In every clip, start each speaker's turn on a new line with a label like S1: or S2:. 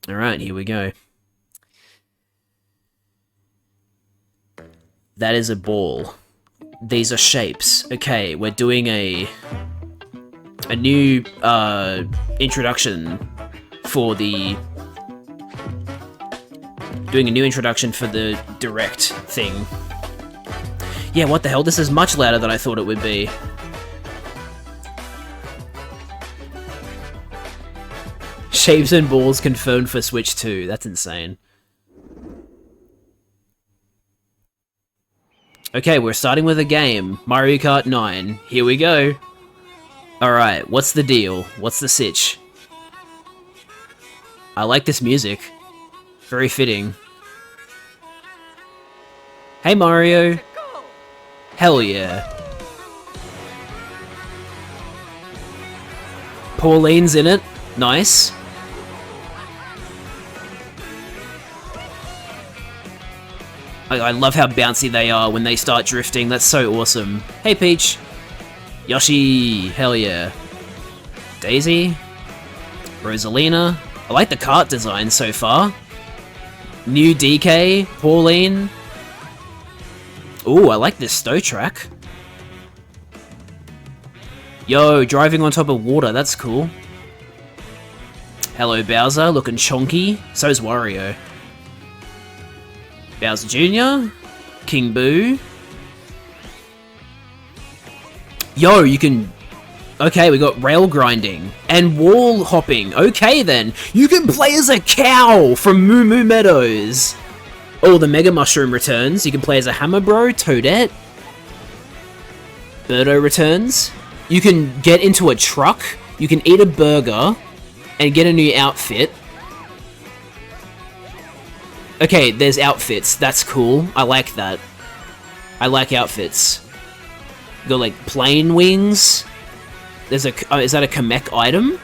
S1: Alright, here we go. That is a ball. These are shapes. Okay, we're doing a new introduction for the direct thing. Yeah, what the hell? This is much louder than I thought it would be. Shapes and balls confirmed for Switch 2. That's insane. Okay, we're starting with a game. Mario Kart 9. Here we go. Alright, what's the deal? What's the sitch? I like this music. Very fitting. Hey Mario! Hell yeah. Pauline's in it. Nice. I love how bouncy they are when they start drifting. That's so awesome. Hey Peach. Yoshi. Hell yeah. Daisy. Rosalina. I like the kart design so far. New DK. Pauline. Ooh, I like this Stow track. Yo, driving on top of water. That's cool. Hello Bowser. Looking chonky. So's Wario. Bowser Jr., King Boo. Yo, you can... Okay, we got rail grinding and wall hopping. Okay then, you can play as a cow from Moo Moo Meadows. Oh, the Mega Mushroom returns. You can play as a Hammer Bro, Toadette. Birdo returns. You can get into a truck. You can eat a burger and get a new outfit. Okay, there's outfits. That's cool. I like that. I like outfits. You got, like, plane wings. There's a... is that a Kamek item?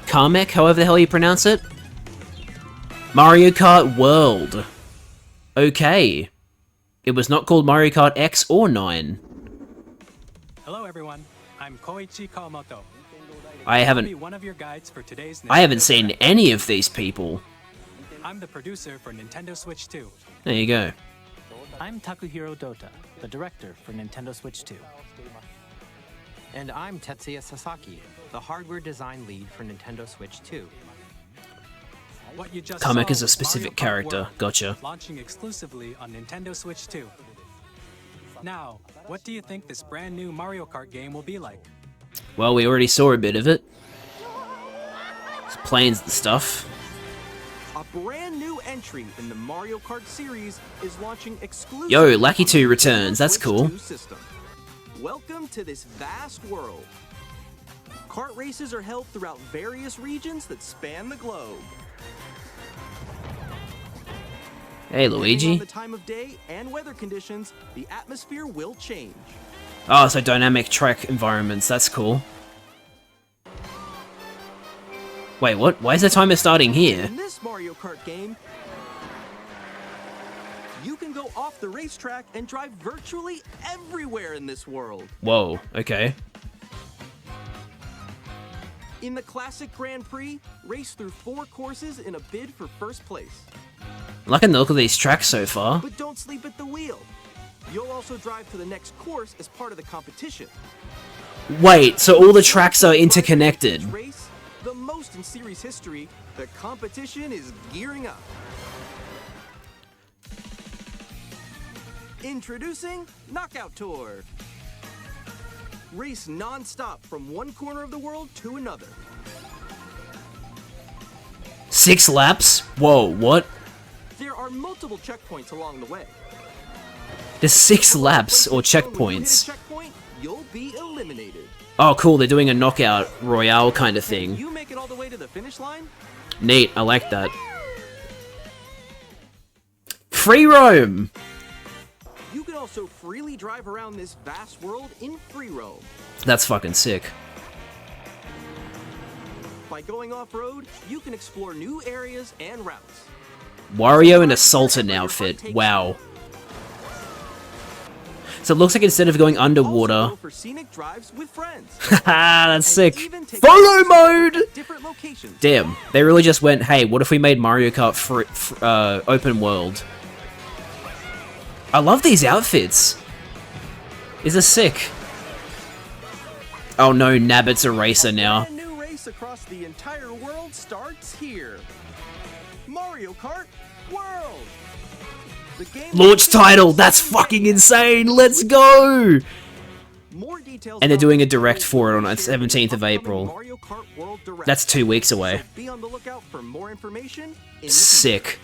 S1: Kamek, however the hell you pronounce it? Mario Kart World. Okay. It was not called Mario Kart X or 9.
S2: Hello, everyone. I'm Koichi Kawamoto.
S1: I haven't seen any of these people.
S2: I'm the producer for Nintendo Switch 2.
S1: There you go.
S3: I'm Takuhiro Dota, the director for Nintendo Switch 2.
S4: And I'm Tetsuya Sasaki, the hardware design lead for Nintendo Switch 2.
S2: What you just
S1: Kamek
S2: saw
S1: is a
S2: was
S1: specific
S2: Mario Kart
S1: character.
S2: World,
S1: Gotcha.
S2: launching exclusively on Nintendo Switch 2. Now, what do you think this brand new Mario Kart game will be like?
S1: Well, we already saw a bit of it. It's planes and stuff.
S5: A brand new entry in the Mario Kart series is launching exclusively.
S1: Yo, Lackey 2 returns. That's cool.
S5: Welcome to this vast world. Kart races are held throughout various regions that span the globe.
S1: Hey,
S5: Depending on
S1: Luigi.
S5: the time of day and weather conditions, the atmosphere will change.
S1: Oh, so dynamic track environments. That's cool. Wait, what? Why is the timer starting here?
S5: In this Mario Kart game, you can go off the racetrack and drive virtually everywhere in this world.
S1: Whoa, okay.
S5: In the classic Grand Prix, race through 4 courses in a bid for first place.
S1: I'm liking the look of these tracks so far.
S5: But don't sleep at the wheel. You'll also drive to the next course as part of the competition.
S1: Wait, so all the tracks are interconnected.
S5: Race, the most in series history, the competition is gearing up. Introducing Knockout Tour. Race non-stop from one corner of the world to another.
S1: 6 laps? Whoa, what?
S5: There are multiple checkpoints along the way.
S1: There's 6 laps or
S5: When you hit a
S1: checkpoints.
S5: checkpoint, you'll be eliminated.
S1: Oh, cool, they're doing a knockout royale kind of
S5: If
S1: thing.
S5: you make it all the way to the finish line,
S1: Neat, I like that. Free roam!
S5: you can also freely drive around this vast world in free roam.
S1: That's fucking sick.
S5: By going off-road, you can explore new areas and routes.
S1: Wario in a Sultan outfit. Wow. So it looks like instead of going underwater...
S5: Also go for scenic drives with friends.
S1: Haha, that's sick.
S5: Even take
S1: Photo
S5: photos
S1: mode!
S5: at different locations.
S1: Damn, they really just went, hey, what if we made Mario Kart open world? I love these outfits. These are sick. Oh no, Nabbit's a racer now.
S5: A new race across the entire world starts here. Mario Kart World. The game
S1: Launch title, that's fucking insane, let's go!
S5: More details
S1: And they're
S5: about
S1: doing a
S5: the
S1: direct
S5: race
S1: for it
S5: will
S1: on
S5: be
S1: the
S5: shared in
S1: 17th of
S5: upcoming
S1: April.
S5: Mario Kart World Direct.
S1: That's 2 weeks away.
S5: So be on the lookout for more information in the future.
S1: Sick.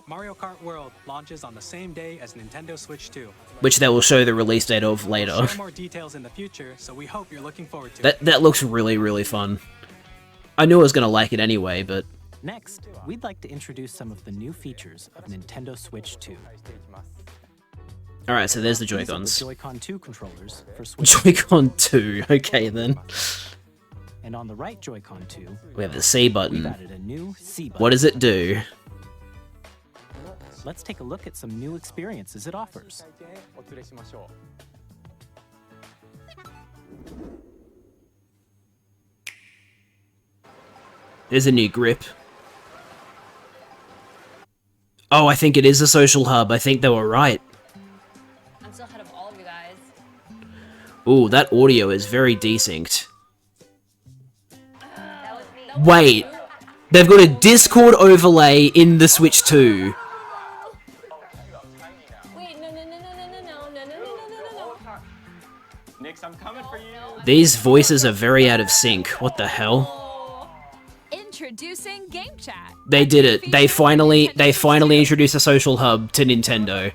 S2: Mario Kart World launches on the same day as Nintendo Switch 2.
S1: Which they will show the release date of
S2: We'll
S1: later.
S2: share more details in the future, so we hope you're looking forward to it.
S1: That looks really, really fun. I knew I was gonna like it anyway, but...
S3: Next, we'd like to introduce some of the new features of Nintendo Switch 2.
S1: Alright, so there's the
S3: These are the
S1: Joy-Cons.
S3: Joy-Con 2 controllers for Switch.
S1: Joy-Con 2, okay then.
S3: And on the right Joy-Con 2,
S1: We have the C
S3: we've
S1: button.
S3: added a new C button.
S1: What does it do?
S3: Let's take a look at some new experiences it offers.
S1: There's a new grip. Oh, I think it is a social hub. I think they were right.
S6: I'm still ahead of all of you guys.
S1: Ooh, that audio is very desynced.
S6: That was me.
S1: Wait, they've got a Discord overlay in the Switch 2.
S6: Wait, no.
S7: Nix, I'm coming for you.
S1: These voices are very out of sync. What the hell?
S8: Introducing Game Chat.
S1: They did it. They finally introduced a social hub to Nintendo.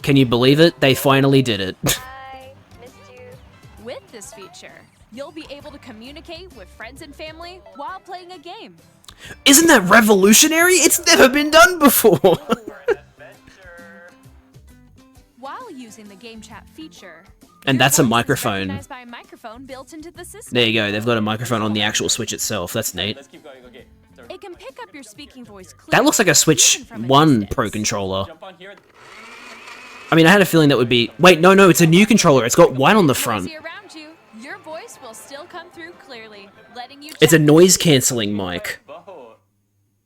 S1: Can you believe it? They finally did it.
S6: I missed you.
S8: With this feature, you'll be able to communicate with friends and family while playing a game.
S1: Isn't that revolutionary? It's never been done before.
S8: While using the Game Chat feature,
S1: And
S8: your
S1: that's a
S8: voice is
S1: microphone.
S8: recognized by a microphone built into the system.
S1: There you go. They've got a microphone on the actual Switch itself. That's neat.
S7: Let's keep going. Okay. So
S8: It can pick up your speaking voice clearly.
S1: That looks like a Switch
S8: even from a
S1: 1
S8: distance.
S1: Pro controller.
S7: jump on here.
S1: I mean, I had a feeling that would be... Wait, no, it's a new controller. It's got white on the front.
S8: Noisy around you, your voice will still come through clearly, letting you
S1: It's a
S8: check
S1: noise-canceling mic.
S7: Whoa.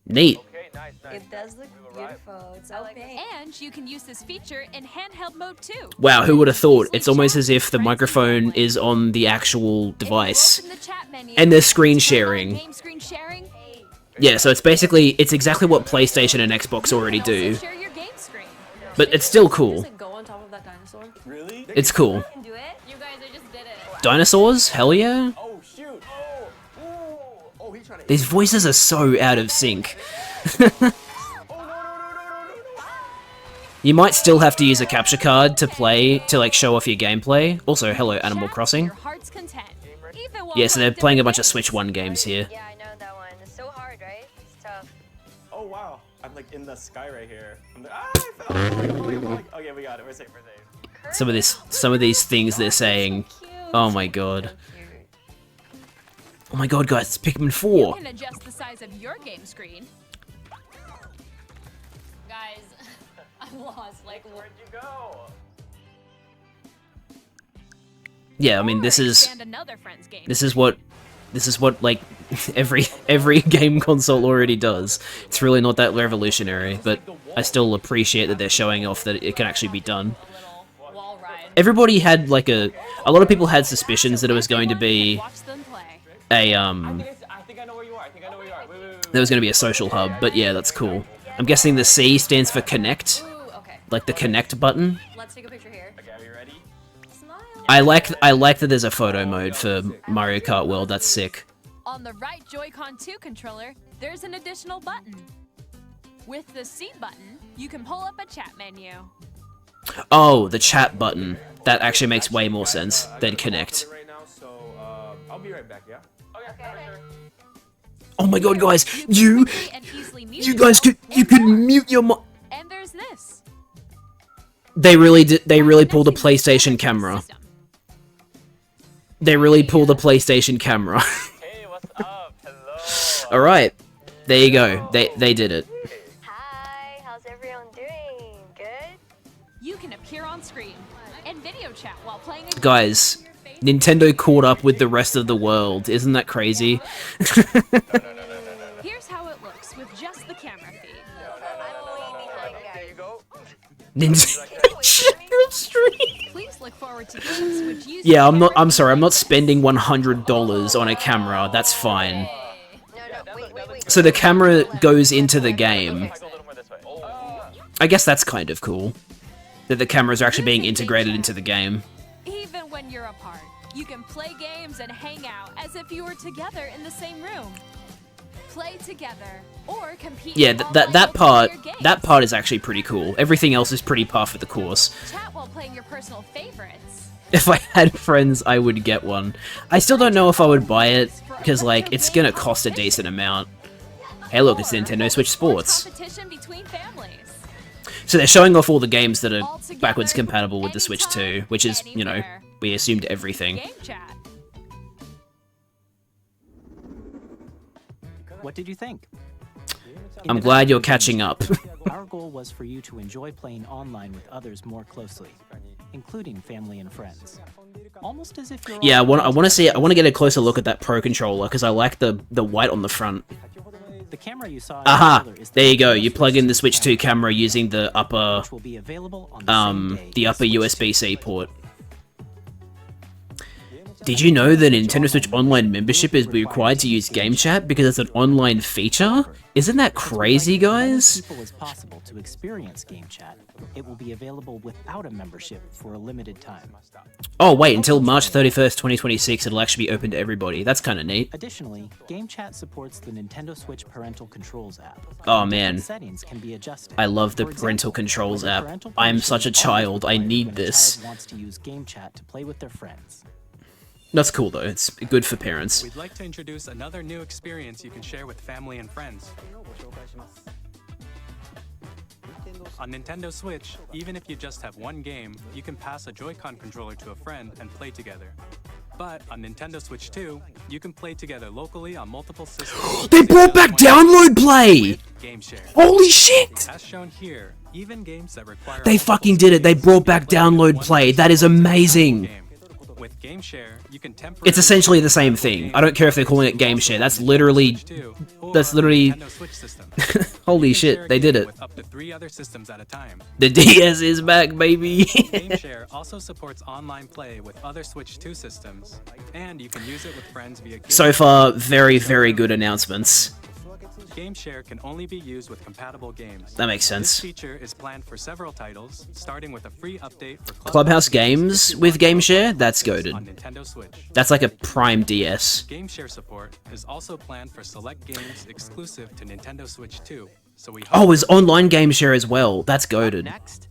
S1: Neat.
S7: Okay, nice.
S6: It does look beautiful. It's so pink.
S8: And you can use this feature in handheld mode too.
S1: Wow, who would have thought? It's almost as if the microphone is on the actual device.
S8: If you open the chat menu,
S1: And there's screen
S8: turn on
S1: sharing.
S8: Game screen sharing.
S1: Yeah, so it's exactly what PlayStation and Xbox already
S8: You can
S1: do.
S8: also share your game screen.
S1: But it's still cool.
S6: Does it go on top of that dinosaur?
S7: Really?
S1: It's cool.
S6: Can do it? You guys, I just did it.
S1: Dinosaurs? Hell yeah.
S7: Oh shoot. Oh, he's trying to.
S1: These voices are so out of sync. You might still have to use a capture card to play, to like show off your gameplay. Also, hello Animal
S8: Chat to
S1: Crossing.
S8: your heart's content. Even while
S1: Yeah, so they're
S8: playing
S1: playing a
S8: different
S1: bunch of
S8: games.
S1: Switch 1 games here.
S6: Yeah, I know that one. It's so hard, right? It's tough.
S7: Oh wow. I'm like in the sky right here. I'm like, I fell. Okay, we got it. We're safe. We're safe.
S1: Some of these things they're saying. Oh my god. Oh my god, guys, it's Pikmin
S8: You
S1: 4.
S8: can adjust the size of your game screen.
S6: Guys, I'm lost. Like,
S7: Where'd you go?
S1: Yeah, I mean
S8: or
S1: this is
S8: expand another friend's game.
S1: this is what like every game console already does. It's really not that revolutionary, but I still appreciate that they're showing off that it can actually be done.
S6: little wall ride.
S1: Everybody had like a lot of people had suspicions that it was going to be
S8: Watch them play.
S1: a
S7: I think I know where you are. I think I know where you are. Wait.
S1: there was going to be a social hub, but yeah, that's cool. I'm guessing the C stands for connect,
S6: Ooh, okay.
S1: like the connect button.
S6: Let's take a picture here.
S7: Okay, are you ready?
S6: Smile.
S1: I like that there's a photo mode for Mario Kart World. That's sick.
S8: On the right Joy-Con 2 controller, there's an additional button. With the C button, you can pull up a chat menu.
S1: Oh, the chat button. That actually makes way more sense than connect.
S7: Right now, so I'll be right back. Yeah. Okay. For sure.
S1: Oh my god, guys,
S8: can
S1: you
S8: quickly and easily mute
S1: you guys
S8: yourself
S1: you could mute your
S8: And there's this.
S1: They really did. They really pulled a
S8: Connecting with
S1: PlayStation
S8: the
S1: camera.
S8: system.
S1: They really pulled a PlayStation camera.
S7: Hey, what's up? Hello.
S1: All right, there you go. They did it.
S6: Hi, how's everyone doing? Good?
S1: Guys, Nintendo caught up with the rest of the world. Isn't that crazy?
S8: Here's how it looks with just the camera feed.
S1: Nintendo stream.
S8: Please look forward to games which use
S1: Yeah, I'm sorry. I'm not spending $100 on a camera. That's fine. So the camera goes into the game. I guess that's kind of cool. That the cameras are actually being integrated into the game.
S8: Even when you're apart, you can play games and hang out as if you were together in the same room. Play together or compete.
S1: Yeah,
S8: in
S1: that
S8: online
S1: part
S8: multiplayer games.
S1: is actually pretty cool. Everything else is pretty par for the course.
S8: Chat while playing your personal favorites.
S1: If I had friends, I would get one. I still don't know if I would buy it because like it's gonna cost a decent amount. Hey, look, it's Nintendo Switch Sports.
S8: Competition between families.
S1: So they're showing off all the games that are backwards compatible with the Switch 2, which is, you know, we assumed everything.
S8: Game chat.
S3: What did you think? In
S1: I'm
S3: the
S1: glad you're
S3: development
S1: catching up.
S3: Our goal was for you to enjoy playing online with others more closely, including family and friends. Almost as if you're
S1: Yeah, I
S3: all
S1: want to get a closer look at that Pro Controller because I like the white on the front.
S3: The camera you saw in
S1: Aha!
S3: the trailer is the
S1: There you go.
S3: Nintendo
S1: You plug in the Switch 2
S3: camera,
S1: camera using the upper
S3: which will be available on the same day
S1: the
S3: as
S1: upper
S3: Switch
S1: USB-C port. Did you know that Nintendo Switch Online membership is required to use Game Chat because it's an online feature? Isn't that crazy, guys?
S3: People as possible to experience Game Chat. It will be available without a membership for a limited time.
S1: Oh, wait, until March 31st, 2026, it'll actually be open to everybody. That's kind of neat.
S3: Additionally, Game Chat supports the Nintendo Switch Parental Controls app.
S1: Oh,
S3: Different
S1: man.
S3: Settings can be adjusted.
S1: I love the
S3: For example,
S1: Parental Controls
S3: whether
S1: app.
S3: parental
S1: I am
S3: permission
S1: such a
S3: is
S1: child. I
S3: required
S1: need
S3: when a
S1: this.
S3: child wants to use Game Chat to play with their friends.
S1: That's cool, though. It's good for parents.
S2: We'd like to introduce another new experience you can share with family and friends. On Nintendo Switch, even if you just have one game, you can pass a Joy-Con controller to a friend and play together. But on Nintendo Switch 2, you can play together locally on multiple systems.
S1: They brought back download play!
S2: with Game Share.
S1: Holy shit!
S2: As shown here, even games that require
S1: They
S2: multiple
S1: fucking did it. They
S2: screens
S1: brought
S2: can
S1: back
S2: play
S1: download
S2: with one
S1: play.
S2: person
S1: That is
S2: on a
S1: amazing.
S2: game. With Game Share, you can temporarily
S1: It's essentially the same thing. I don't care if they're calling it Game Share. That's literally... That's literally...
S2: Nintendo Switch system.
S1: Holy
S2: You can share
S1: shit,
S2: a
S1: they did
S2: game
S1: it.
S2: with up to 3 other systems at a time.
S1: The DS is back, baby.
S2: Game Share also supports online play with other Switch 2 systems, and you can use it with friends via Game
S1: So far, very, very good announcements.
S2: Game Share can only be used with compatible games.
S1: That makes sense.
S2: This feature is planned for several titles, starting with a free update for
S1: Clubhouse Games with Game Share? That's goated.
S2: on Nintendo Switch.
S1: That's like a prime DS.
S2: Game Share support is also planned for select games exclusive to Nintendo Switch 2. So we
S1: Oh, is online Game Share as well. That's goated.
S4: Next,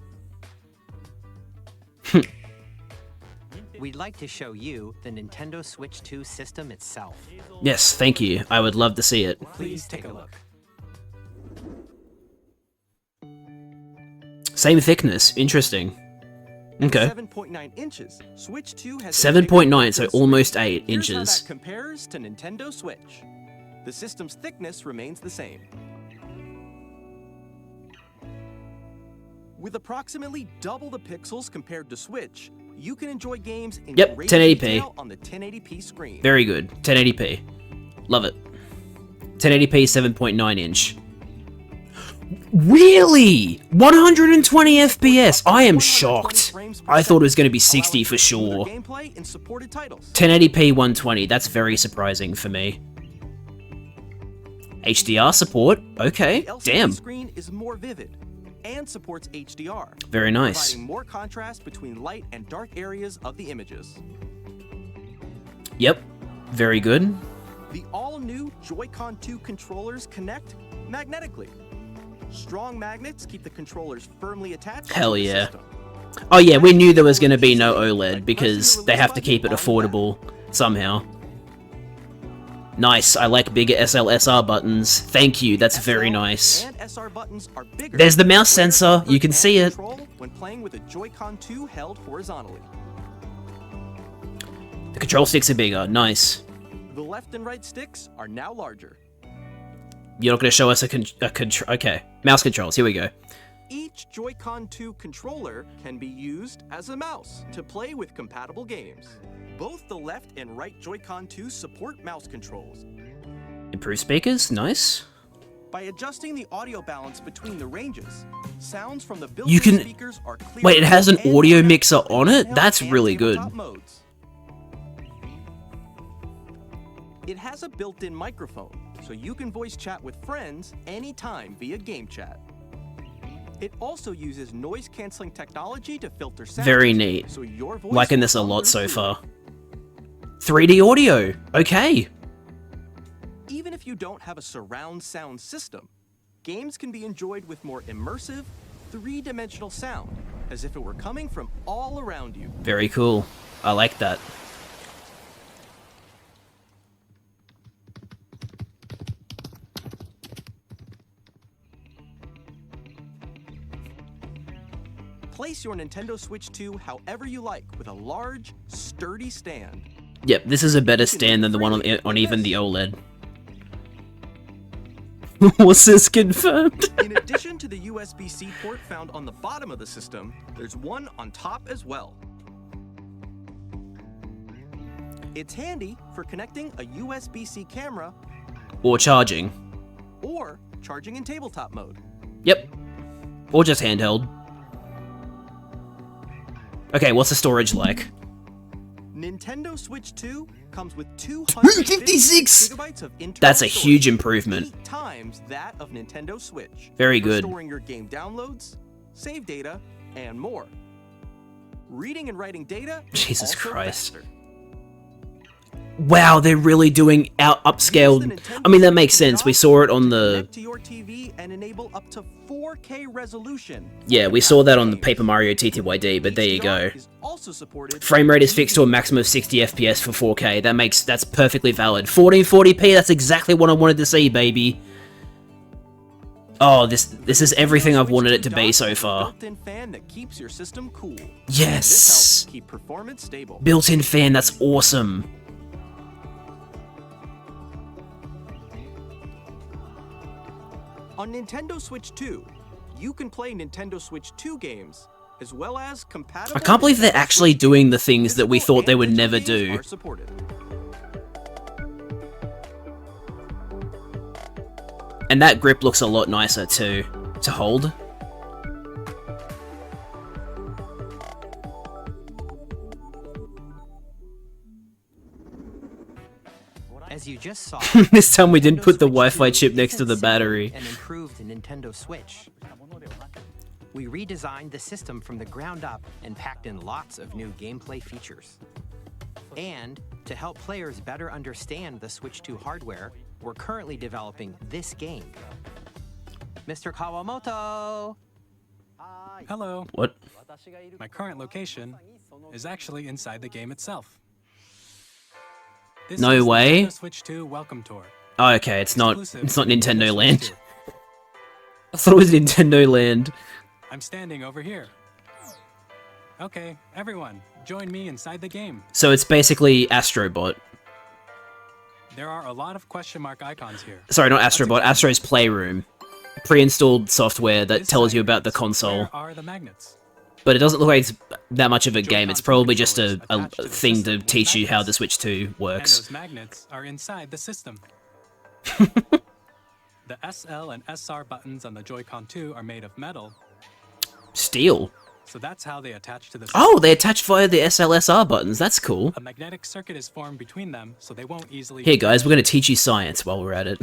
S4: we'd like to show you the Nintendo Switch 2 system itself.
S1: Yes, thank you. I would love to see it.
S3: Please take a look.
S1: Same thickness. Interesting. Okay.
S5: 7.9 inches. Switch 2 has
S1: 7.9, so almost 8
S5: Here's how
S1: inches.
S5: that compares to Nintendo Switch. The system's thickness remains the same. With approximately double the pixels compared to Switch, you can enjoy games in
S1: Yep,
S5: great
S1: 1080p.
S5: detail on the 1080p screen.
S1: Very good. 1080p. Love it. 1080p 7.9 inch. Really? 120 FPS? I am
S5: 120
S1: shocked.
S5: frames per
S1: I thought it was
S5: second,
S1: going to be
S5: allowing
S1: 60 for
S5: for smoother
S1: sure.
S5: gameplay and supported titles.
S1: 1080p 120. That's very surprising for me. HDR support? Okay.
S5: The LCD
S1: Damn.
S5: screen is more vivid and supports HDR,
S1: Very nice.
S5: providing more contrast between light and dark areas of the images.
S1: Yep. Very good.
S5: The all-new Joy-Con 2 controllers connect magnetically. Strong magnets keep the controllers firmly attached
S1: Hell
S5: to the
S1: yeah.
S5: system.
S1: Oh yeah, we knew there was going to be no OLED because they have to keep it affordable somehow. Nice, I like bigger SLSR buttons. Thank you, that's very
S5: SL
S1: nice.
S5: And SR buttons are bigger.
S1: There's the mouse
S5: greater
S1: sensor,
S5: comfort
S1: you can
S5: and
S1: see it.
S5: control when playing with a Joy-Con 2 held horizontally.
S1: The control sticks are bigger, nice.
S5: The left and right sticks are now larger.
S1: You're not going to show us a control. Okay, mouse controls, here we go.
S5: Each Joy-Con 2 controller can be used as a mouse to play with compatible games. Both the left and right Joy-Con 2 support mouse controls.
S1: Improved speakers, nice.
S5: By adjusting the audio balance between the ranges, sounds from the
S1: You
S5: built-in
S1: can-
S5: speakers are clear.
S1: Wait, it has an
S5: and
S1: audio
S5: louder
S1: mixer
S5: for
S1: on it?
S5: handheld
S1: That's
S5: and
S1: really good.
S5: tabletop modes. It has a built-in microphone, so you can voice chat with friends anytime via game chat. It also uses noise-canceling technology to filter sound.
S1: Very neat.
S5: So your voice
S1: Liking
S5: will
S1: this a
S5: come
S1: lot
S5: through
S1: so
S5: clearly.
S1: far. 3D audio, okay.
S5: Even if you don't have a surround sound system, games can be enjoyed with more immersive, three-dimensional sound, as if it were coming from all around you.
S1: Very cool. I like that.
S5: Place your Nintendo Switch 2 however you like with a large, sturdy stand.
S1: Yep, this is a better stand than the one on even the OLED. Was this confirmed?
S5: In addition to the USB-C port found on the bottom of the system, there's one on top as well. It's handy for connecting a USB-C camera
S1: Or charging.
S5: or charging in tabletop mode.
S1: Yep. Or just handheld. Okay, what's the storage like?
S5: Nintendo Switch 2 comes with 256 gigabytes of internal
S1: That's a
S5: storage,
S1: huge improvement.
S5: 8 times that of Nintendo Switch.
S1: Very
S5: for
S1: good.
S5: Storing your game downloads, save data, and more. Reading and writing data is
S1: Jesus
S5: also
S1: Christ.
S5: faster.
S1: Wow, they're really doing upscaled. I mean, that makes sense. We saw it on the...
S5: Connect to your TV and enable up to 4K resolution.
S1: Yeah, we saw that on the Paper Mario TTYD, but there you go.
S5: HDR is also supported
S1: Frame rate is fixed to a maximum of 60 FPS for 4K. That's perfectly valid. 1440p, that's exactly what I wanted to see, baby. Oh, this is everything I've wanted it to be so far.
S5: Built-in fan that keeps your system cool.
S1: Yes.
S5: This helps keep performance stable.
S1: Built-in fan, that's awesome.
S5: On Nintendo Switch 2, you can play Nintendo Switch 2 games, as well as compatible...
S1: I can't believe they're
S5: Nintendo
S1: actually
S5: Switch
S1: doing the things that we
S5: physical
S1: thought they
S5: and
S1: would
S5: digital
S1: never
S5: games
S1: do.
S5: are supported.
S1: And that grip looks a lot nicer too, to hold.
S4: As you just saw,
S1: This time we didn't
S4: Nintendo
S1: put the
S4: Switch
S1: Wi-Fi
S4: 2
S1: chip next to
S4: isn't
S1: the
S4: simply
S1: battery.
S4: An improved Nintendo Switch. We redesigned the system from the ground up and packed in lots of new gameplay features. And to help players better understand the Switch 2 hardware, we're currently developing this game. Mr. Kawamoto!
S2: Hello.
S1: What?
S2: My current location is actually inside the game itself. This
S1: No
S2: is
S1: way.
S2: Nintendo Switch 2 Welcome Tour.
S1: Oh, okay, it's not
S2: exclusive to
S1: Nintendo
S2: Switch
S1: Land.
S2: 2.
S1: I thought it was Nintendo Land.
S2: I'm standing over here. Okay, everyone, join me inside the game.
S1: So it's basically Astrobot.
S2: There are a lot of question mark icons here.
S1: Sorry, not
S2: Let's
S1: Astrobot,
S2: examine.
S1: Astro's Playroom. Pre-installed software that
S2: This
S1: tells you
S2: side
S1: about the
S2: is,
S1: console.
S2: Where are the magnets?
S1: But it doesn't look like it's that much of a game. It's probably just a
S2: controllers attached to the
S1: thing to
S2: system with
S1: teach you how the
S2: magnets.
S1: Switch 2
S2: And
S1: works.
S2: those magnets are inside the system. The SL and SR buttons on the Joy-Con 2 are made of metal,
S1: Steel.
S2: so that's how they attach to the system.
S1: Oh, they attach via the SLSR buttons. That's cool.
S2: A magnetic circuit is formed between them, so they won't easily...
S1: Here, guys, we're going to teach you science while we're at it.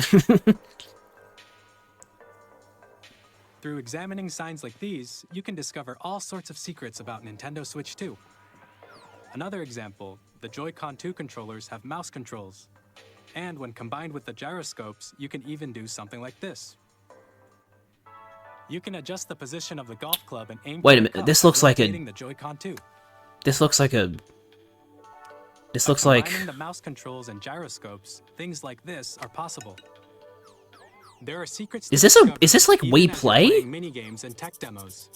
S2: Through examining signs like these, you can discover all sorts of secrets about Nintendo Switch 2. Another example, the Joy-Con 2 controllers have mouse controls. And when combined with the gyroscopes, you can even do something like this. You can adjust the position of the golf club and aim
S1: Wait
S2: for
S1: a
S2: the
S1: minute,
S2: cup
S1: this
S2: by
S1: looks like a-
S2: rotating the Joy-Con 2.
S1: This looks like a... This
S2: By
S1: looks like...
S2: combining the mouse controls and gyroscopes, things like this are possible. There are secrets to
S1: Is this
S2: discover
S1: like
S2: even
S1: Wii
S2: as you're
S1: Play?
S2: playing mini-games and tech demos.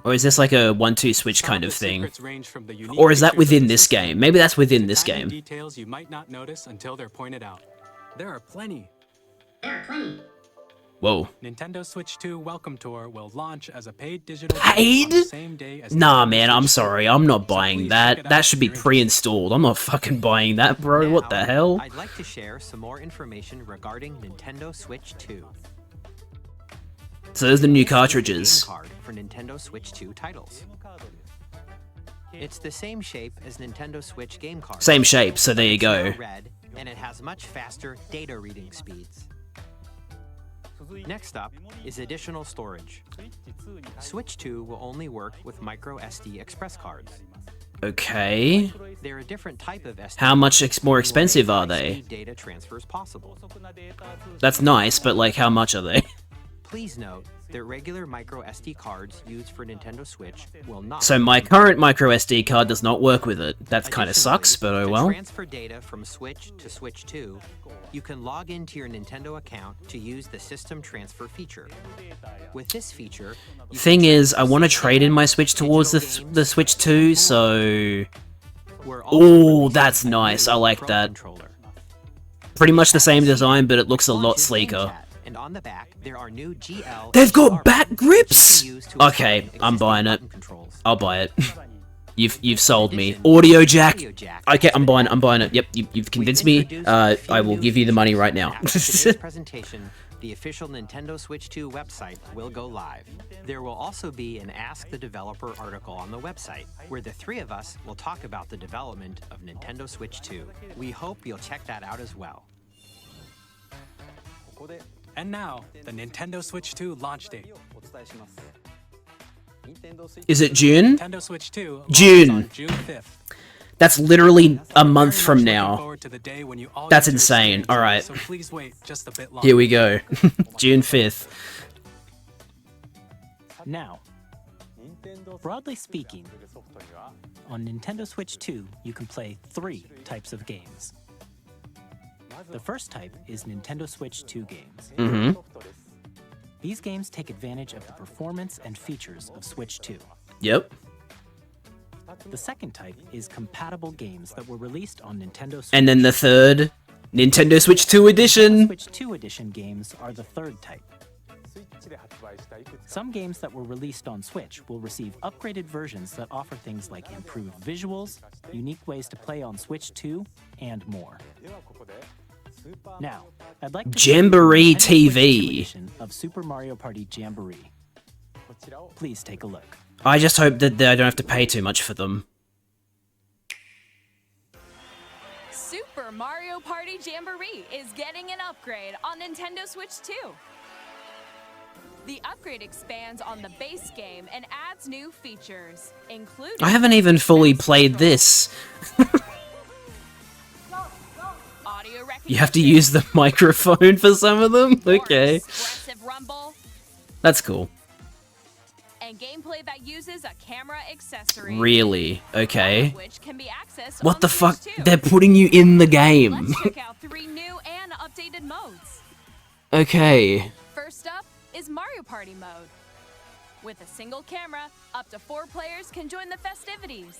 S1: Or is this like a 1-2 switch
S2: Some
S1: kind
S2: the
S1: of thing?
S2: secrets range from the unique
S1: Or is that
S2: features of
S1: within
S2: the
S1: this
S2: system
S1: game? Maybe that's within
S2: to
S1: this
S2: tiny
S1: game.
S2: details you might not notice until they're pointed out. There are plenty.
S1: Whoa.
S2: Nintendo Switch 2 Welcome Tour will launch as a paid digital
S1: Paid?
S2: game on the same day as
S1: Nah,
S2: Nintendo
S1: man, I'm
S2: Switch 2.
S1: sorry. I'm not buying
S2: please check
S1: that.
S2: it
S1: That
S2: out
S1: should
S2: if
S1: be
S2: you're interested.
S1: pre-installed. I'm not fucking buying that, bro. What the
S4: Now,
S1: hell?
S4: I'd like to share some more information regarding Nintendo Switch 2.
S1: So there's the new
S4: This is the
S1: cartridges.
S4: game card for Nintendo Switch 2 titles. It's the same shape as Nintendo Switch game cards.
S1: Same shape, so there you
S4: It's
S1: go.
S4: now red, and it has much faster data reading speeds. Next up is additional storage. Switch 2 will only work with micro SD express cards.
S1: Okay.
S4: They're a different type of SD.
S1: How much more
S4: card,
S1: expensive
S4: where
S1: are they?
S4: high-speed data transfers possible.
S1: That's nice, but like, how much are they?
S4: Please note that regular micro SD cards used for Nintendo Switch will not.
S1: So my current micro SD card does not work with it. That kind of
S4: Additionally,
S1: sucks, but oh
S4: to
S1: well.
S4: transfer data from Switch to Switch 2, you can log into your Nintendo account to use the system transfer feature. With this feature, you
S1: Thing
S4: can
S1: is, I
S4: transfer
S1: want to
S4: data,
S1: trade in my Switch towards
S4: digital
S1: the
S4: games,
S1: Switch 2, so
S4: We're also
S1: Ooh,
S4: releasing
S1: that's
S4: a
S1: nice.
S4: new
S1: I like
S4: Pro
S1: that.
S4: controller.
S1: pretty much the same design, but it looks a lot
S4: Launches
S1: sleeker.
S4: GameChat, and on the back, there are new GL
S1: They've got
S4: HDR
S1: back
S4: buttons
S1: grips!
S4: that you can use to
S1: Okay,
S4: assign
S1: I'm
S4: existing
S1: buying it.
S4: button controls.
S1: I'll buy it. You've sold me.
S4: addition,
S1: Audio jack.
S4: audio jack
S1: Okay,
S4: has
S1: I'm
S4: been
S1: buying
S4: added.
S1: it. Yep, you've
S4: We've
S1: convinced me.
S4: introduced a few
S1: I will
S4: new
S1: give you the money
S4: features,
S1: right now.
S4: and after today's presentation, the official Nintendo Switch 2 website will go live. There will also be an Ask the Developer article on the website, where the three of us will talk about the development of Nintendo Switch 2. We hope you'll check that out as well.
S2: And now, the Nintendo Switch 2 launch date.
S1: Is it June?
S2: Nintendo Switch 2 launches
S1: June.
S2: on June 5th.
S1: That's literally a month
S2: Very
S1: from
S2: much looking
S1: now.
S2: forward to the day when you all
S1: That's
S2: get to
S1: insane.
S2: experience it,
S1: Alright.
S2: So please wait just a bit longer.
S1: Here we go. June 5th.
S3: Now, broadly speaking, on Nintendo Switch 2, you can play 3 types of games. The first type is Nintendo Switch 2 games.
S1: Mm-hmm.
S3: These games take advantage of the performance and features of Switch 2.
S1: Yep.
S3: The second type is compatible games that were released on Nintendo Switch.
S1: And then the third, Nintendo Switch 2 Edition.
S3: Switch 2 Edition games are the third type. Some games that were released on Switch will receive upgraded versions that offer things like improved visuals, unique ways to play on Switch 2, and more. Now, I'd like to show you the
S1: Jamboree
S3: Nintendo Switch 2
S1: TV.
S3: edition of Super Mario Party Jamboree. Please take a look.
S1: I just hope that I don't have to pay too much for them.
S8: Super Mario Party Jamboree is getting an upgrade on Nintendo Switch 2. The upgrade expands on the base game and adds new features, including...
S1: I haven't even fully played this.
S8: audio
S1: You have to
S8: recognition,
S1: use the microphone for some of them?
S8: more
S1: Okay.
S8: expressive rumble,
S1: That's cool.
S8: and gameplay that uses a camera accessory.
S1: Really? Okay.
S8: Which can be accessed
S1: What
S8: on
S1: the
S8: Switch
S1: fuck?
S8: 2.
S1: They're putting you in the game.
S8: Let's check out 3 new and updated modes.
S1: Okay.
S8: First up is Mario Party mode. With a single camera, up to 4 players can join the festivities.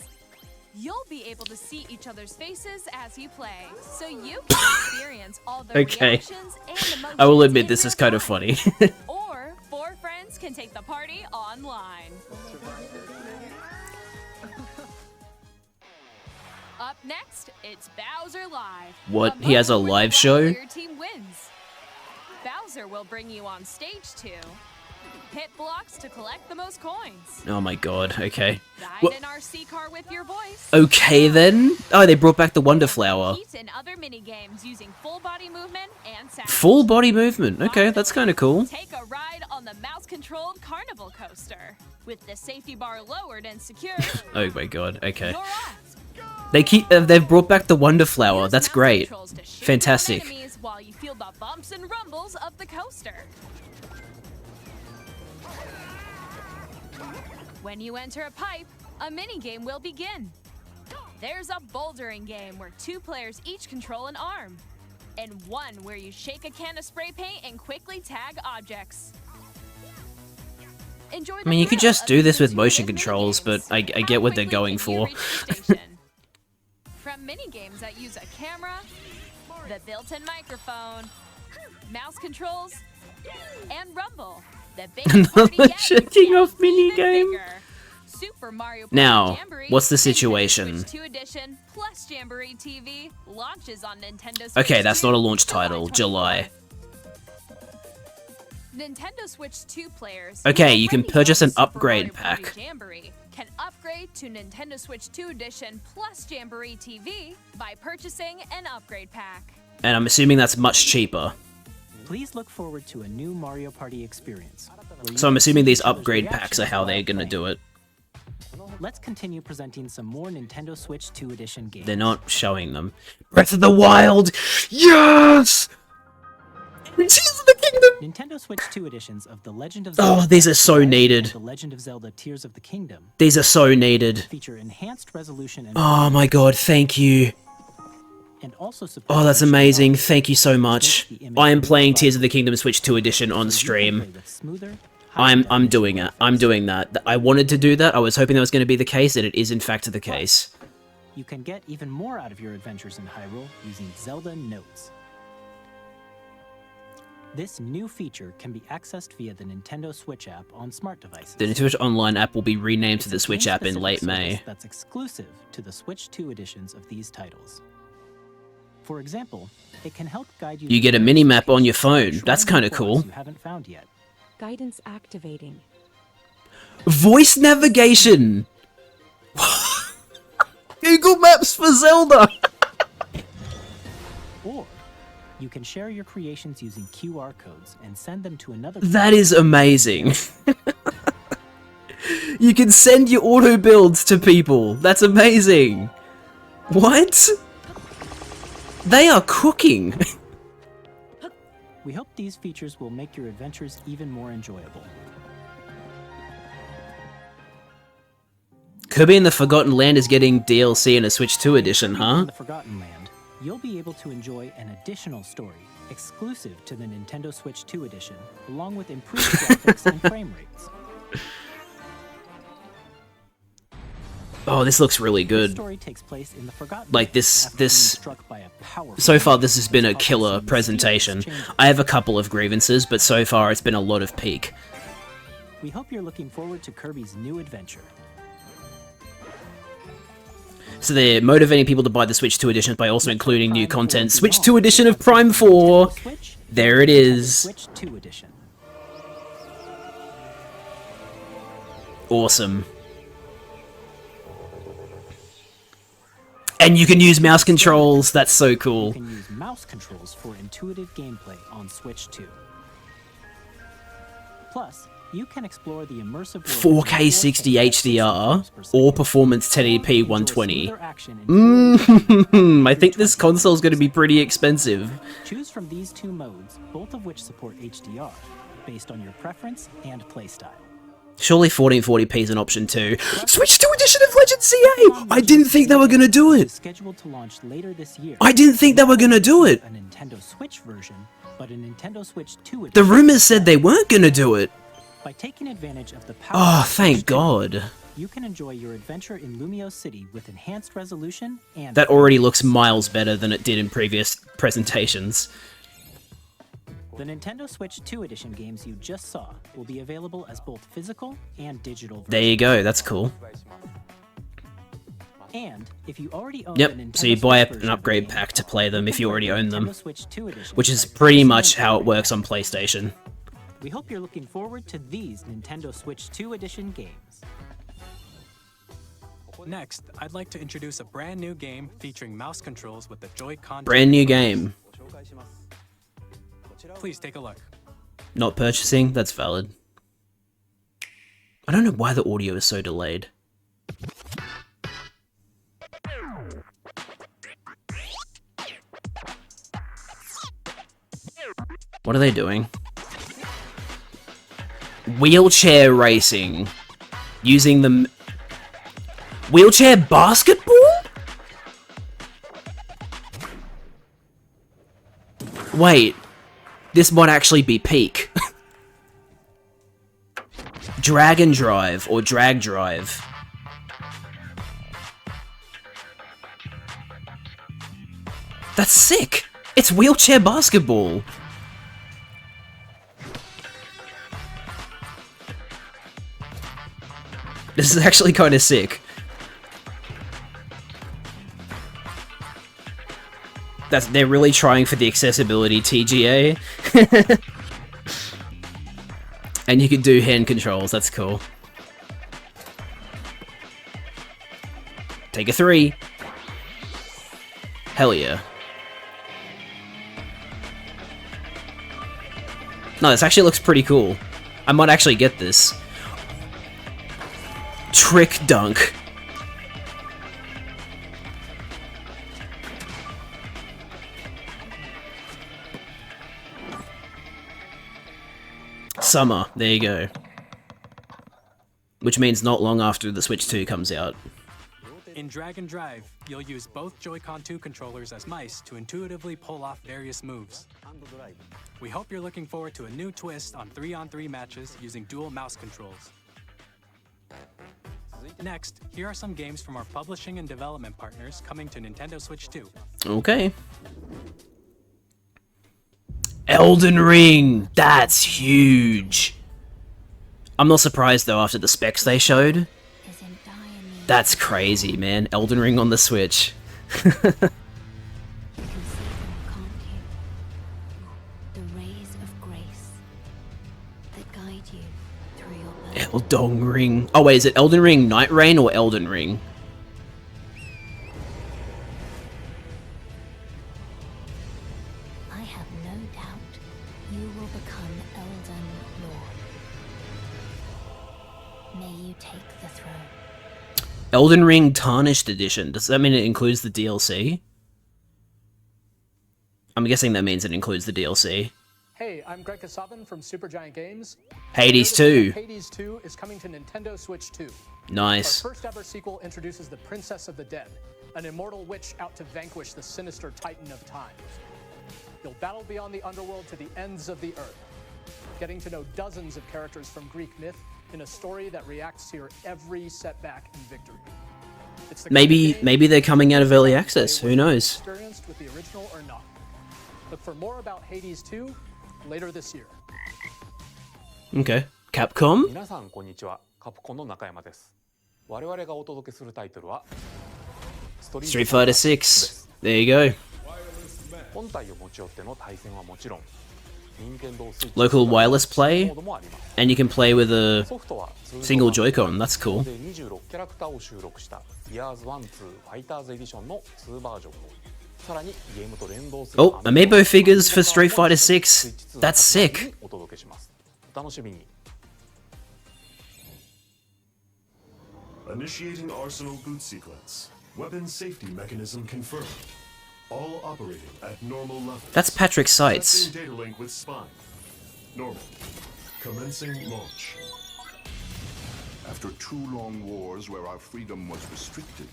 S8: You'll be able to see each other's faces as you play, so you can experience all the
S1: Okay.
S8: reactions and emotions
S1: I will admit
S8: in
S1: this is
S8: real
S1: kind of
S8: time.
S1: funny.
S8: Or 4 friends can take the party online. Up next, it's Bowser Live.
S1: What? He has a
S8: mode where the
S1: live show?
S8: Player team wins. Bowser will bring you on stage 2. Hit blocks to collect the most coins.
S1: Oh my god, okay.
S8: Guide
S1: What?
S8: an RC car with your voice.
S1: Okay then? Oh, they brought back the Wonder Flower.
S8: Compete in other mini games using full body movement and sound.
S1: Full body movement. Okay, that's kind of cool.
S8: Take a ride on the mouse-controlled Carnival coaster. With the safety bar lowered and secure,
S1: Oh my god, okay.
S8: you're off.
S1: They've brought back the Wonder Flower.
S8: Use
S1: That's
S8: mouse
S1: great.
S8: controls to shoot down
S1: Fantastic.
S8: enemies while you feel the bumps and rumbles of the coaster. When you enter a pipe, a mini game will begin. There's a bouldering game where 2 players each control an arm, and one where you shake a can of spray paint and quickly tag objects. Enjoy
S1: I mean, you could just do this with motion controls, but I get what they're going for.
S8: From mini games that use a camera, the built-in microphone, mouse controls, and Rumble. The big party gets
S1: Checking off
S8: even
S1: minigame.
S8: bigger. Super Mario Party
S1: Now,
S8: Jamboree,
S1: what's the
S8: Nintendo
S1: situation?
S8: Switch 2 Edition plus Jamboree TV launches on Nintendo Switch
S1: Okay, that's
S8: 2
S1: not a launch
S8: July
S1: title.
S8: 24th.
S1: July.
S8: Nintendo Switch 2 players.
S1: Okay,
S8: who
S1: you can
S8: already
S1: purchase
S8: own
S1: an
S8: Super
S1: upgrade
S8: Mario Party
S1: pack.
S8: Jamboree can upgrade to Nintendo Switch 2 Edition plus Jamboree TV by purchasing an upgrade pack.
S1: And I'm assuming that's much cheaper.
S3: Please look forward to a new Mario Party experience. where you
S1: So I'm
S3: can
S1: assuming
S3: see
S1: these
S3: each other's
S1: upgrade packs
S3: reactions
S1: are how
S3: while
S1: they're gonna
S3: playing.
S1: do it.
S3: Let's continue presenting some more Nintendo Switch 2 Edition games.
S1: They're not showing them. Breath of the Wild! Yes! Tears of the Kingdom!
S3: Nintendo Switch 2 editions of The Legend of
S1: Oh,
S3: Zelda
S1: these are so
S3: Breath of the Wild
S1: needed.
S3: and The Legend of Zelda Tears of the Kingdom
S1: These are so needed.
S3: feature enhanced resolution and
S1: Oh my god, thank you.
S3: and also support
S1: Oh, that's
S3: HDR,
S1: amazing. Thank you so much.
S3: which makes the image
S1: I am
S3: look
S1: playing
S3: vibrant.
S1: Tears of the Kingdom Switch 2 Edition on
S3: So you can
S1: stream.
S3: play with smoother,
S1: I'm
S3: higher
S1: doing it. I'm doing that. I wanted to do that. I was hoping that was going to be the case, and it is in fact the case.
S3: You can get even more out of your adventures in Hyrule using Zelda Notes. This new feature can be accessed via the Nintendo Switch app on smart devices.
S1: The Nintendo Switch Online app will be renamed to the
S3: It's a
S1: Switch app in
S3: game-specific
S1: late
S3: service
S1: May.
S3: That's exclusive to the Switch 2 editions of these titles. For example, it can help guide you.
S1: You
S3: to
S1: get a
S3: various
S1: mini-map on your
S3: locations
S1: phone.
S3: and
S1: That's
S3: shrines and
S1: kinda cool.
S3: forests You haven't found yet.
S9: Guidance activating.
S1: Voice navigation! Google Maps for Zelda!
S3: Or you can share your creations using QR codes and send them to another.
S1: That is amazing. You can send your auto builds to people. That's amazing. What? They are cooking.
S3: We hope these features will make your adventures even more enjoyable.
S1: Kirby and the Forgotten Land is getting DLC in a Switch 2 edition,
S3: In
S1: huh?
S3: the Forgotten Land, you'll be able to enjoy an additional story exclusive to the Nintendo Switch 2 edition, along with improved graphics and frame rates.
S1: Oh, this looks really
S3: This
S1: good.
S3: story takes place in the Forgotten
S1: Like
S3: Land
S1: this-
S3: after being
S1: this-
S3: struck by a powerful
S1: So far,
S3: storm
S1: this has been a
S3: that's caused
S1: killer
S3: some
S1: presentation.
S3: mysterious changes.
S1: I have a couple of grievances, but so far it's been a lot of peak.
S3: We hope you're looking forward to Kirby's new adventure.
S1: So they're motivating people to buy the Switch 2 edition by also including new
S3: Prime 4
S1: content. Switch
S3: Beyond
S1: 2 edition of
S3: on
S1: Prime 4!
S3: Nintendo Switch,
S1: There it
S3: Nintendo
S1: is.
S3: Switch 2 edition.
S1: Awesome. And you can use mouse controls, that's so
S3: You
S1: cool.
S3: can use mouse controls for intuitive gameplay on Switch 2. Plus, you can explore the immersive world
S1: 4K 60 HDR or performance 1080p 120. I think this console's going to be pretty expensive.
S3: Choose from these two modes, both of which support HDR, based on your preference and playstyle.
S1: Surely 1440p is an option too. Switch 2 edition of Legend CA! I didn't think they were going to do
S3: Is
S1: it!
S3: scheduled to launch later this year.
S1: I didn't think they were going to do it!
S3: A Nintendo Switch version, but a Nintendo Switch 2
S1: The
S3: edition.
S1: rumors said they weren't going to do it.
S3: By taking advantage of the power
S1: Oh,
S3: of
S1: thank
S3: Switch 2,
S1: God.
S3: you can enjoy your adventure in Lumio City with enhanced resolution and
S1: That already looks miles better than it did in previous presentations.
S3: The Nintendo Switch 2 edition games you just saw will be available as both physical and digital versions.
S1: There you go, that's cool.
S3: And if you already own
S1: Yep,
S3: the Nintendo
S1: so you buy
S3: Switch
S1: an
S3: version of
S1: upgrade
S3: the
S1: pack to
S3: game,
S1: play them
S3: you
S1: if
S3: can
S1: you
S3: play
S1: already
S3: the
S1: own them.
S3: Nintendo Switch 2 edition
S1: Which is
S3: by
S1: pretty
S3: purchasing
S1: much
S3: them
S1: how it
S3: today.
S1: works on PlayStation.
S3: We hope you're looking forward to these Nintendo Switch 2 edition games.
S2: Next, I'd like to introduce a brand new game featuring mouse controls with the Joy-Con.
S1: Brand new game.
S2: Please take a look.
S1: Not purchasing, that's valid. I don't know why the audio is so delayed. What are they doing? Wheelchair racing. Using the... Wheelchair basketball? Wait. This might actually be peak. Drag and drive, or drag drive. That's sick! It's wheelchair basketball! This is actually kind of sick. They're really trying for the accessibility TGA. And you can do hand controls, that's cool. Take a 3. Hell yeah. No, this actually looks pretty cool. I might actually get this. Trick dunk. Summer, there you go. Which means not long after the Switch 2 comes out.
S2: In Drag and Drive, you'll use both Joy-Con 2 controllers as mice to intuitively pull off various moves. We hope you're looking forward to a new twist on 3-on-3 matches using dual mouse controls. Next, here are some games from our publishing and development partners coming to Nintendo Switch 2.
S1: Okay. Elden Ring! That's huge! I'm not surprised though after the specs they showed. That's crazy, man. Elden Ring on the Switch. Elden Ring. Oh wait, is it Elden Ring Night Rain or Elden Ring?
S10: I have no doubt you will become Elden Lord. May you take the throne.
S1: Elden Ring Tarnished Edition. Does that mean it includes the DLC? I'm guessing that means it includes the DLC.
S11: Hey, I'm Greg Kasavin from Supergiant Games.
S1: Hades 2.
S11: Hades 2 is coming to Nintendo Switch 2.
S1: Nice.
S11: Our first ever sequel introduces the Princess of the Dead, an immortal witch out to vanquish the sinister Titan of Time. You'll battle beyond the underworld to the ends of the earth, getting to know dozens of characters from Greek myth in a story that reacts to your every setback and victory. It's the
S1: Maybe they're coming out of early access. Who knows?
S11: Experienced with the original or not. Look for more about Hades 2 later this year.
S1: Okay. Capcom?
S12: 皆さんこんにちは。カプコンの中山です。我々がお届けするタイトルは
S1: Street Fighter 6. There you go.
S12: 本体を持ち寄っての対戦はもちろん、
S1: Local wireless play, and you can play with a single Joy-Con. That's cool.
S12: 26キャラクターを収録した Gears 1-2 Fighters Edition の2バージョンを。さらにゲームと連動する
S1: Oh, amiibo figures for Street Fighter 6. That's sick.
S12: お届けします。お楽しみに。
S13: Initiating Arsenal boot sequence. Weapon safety mechanism confirmed. All operating at normal level.
S1: That's Patrick Seitz.
S13: Testing data link with spine. Normal. Commencing launch.
S14: After 2 long wars where our freedom was restricted,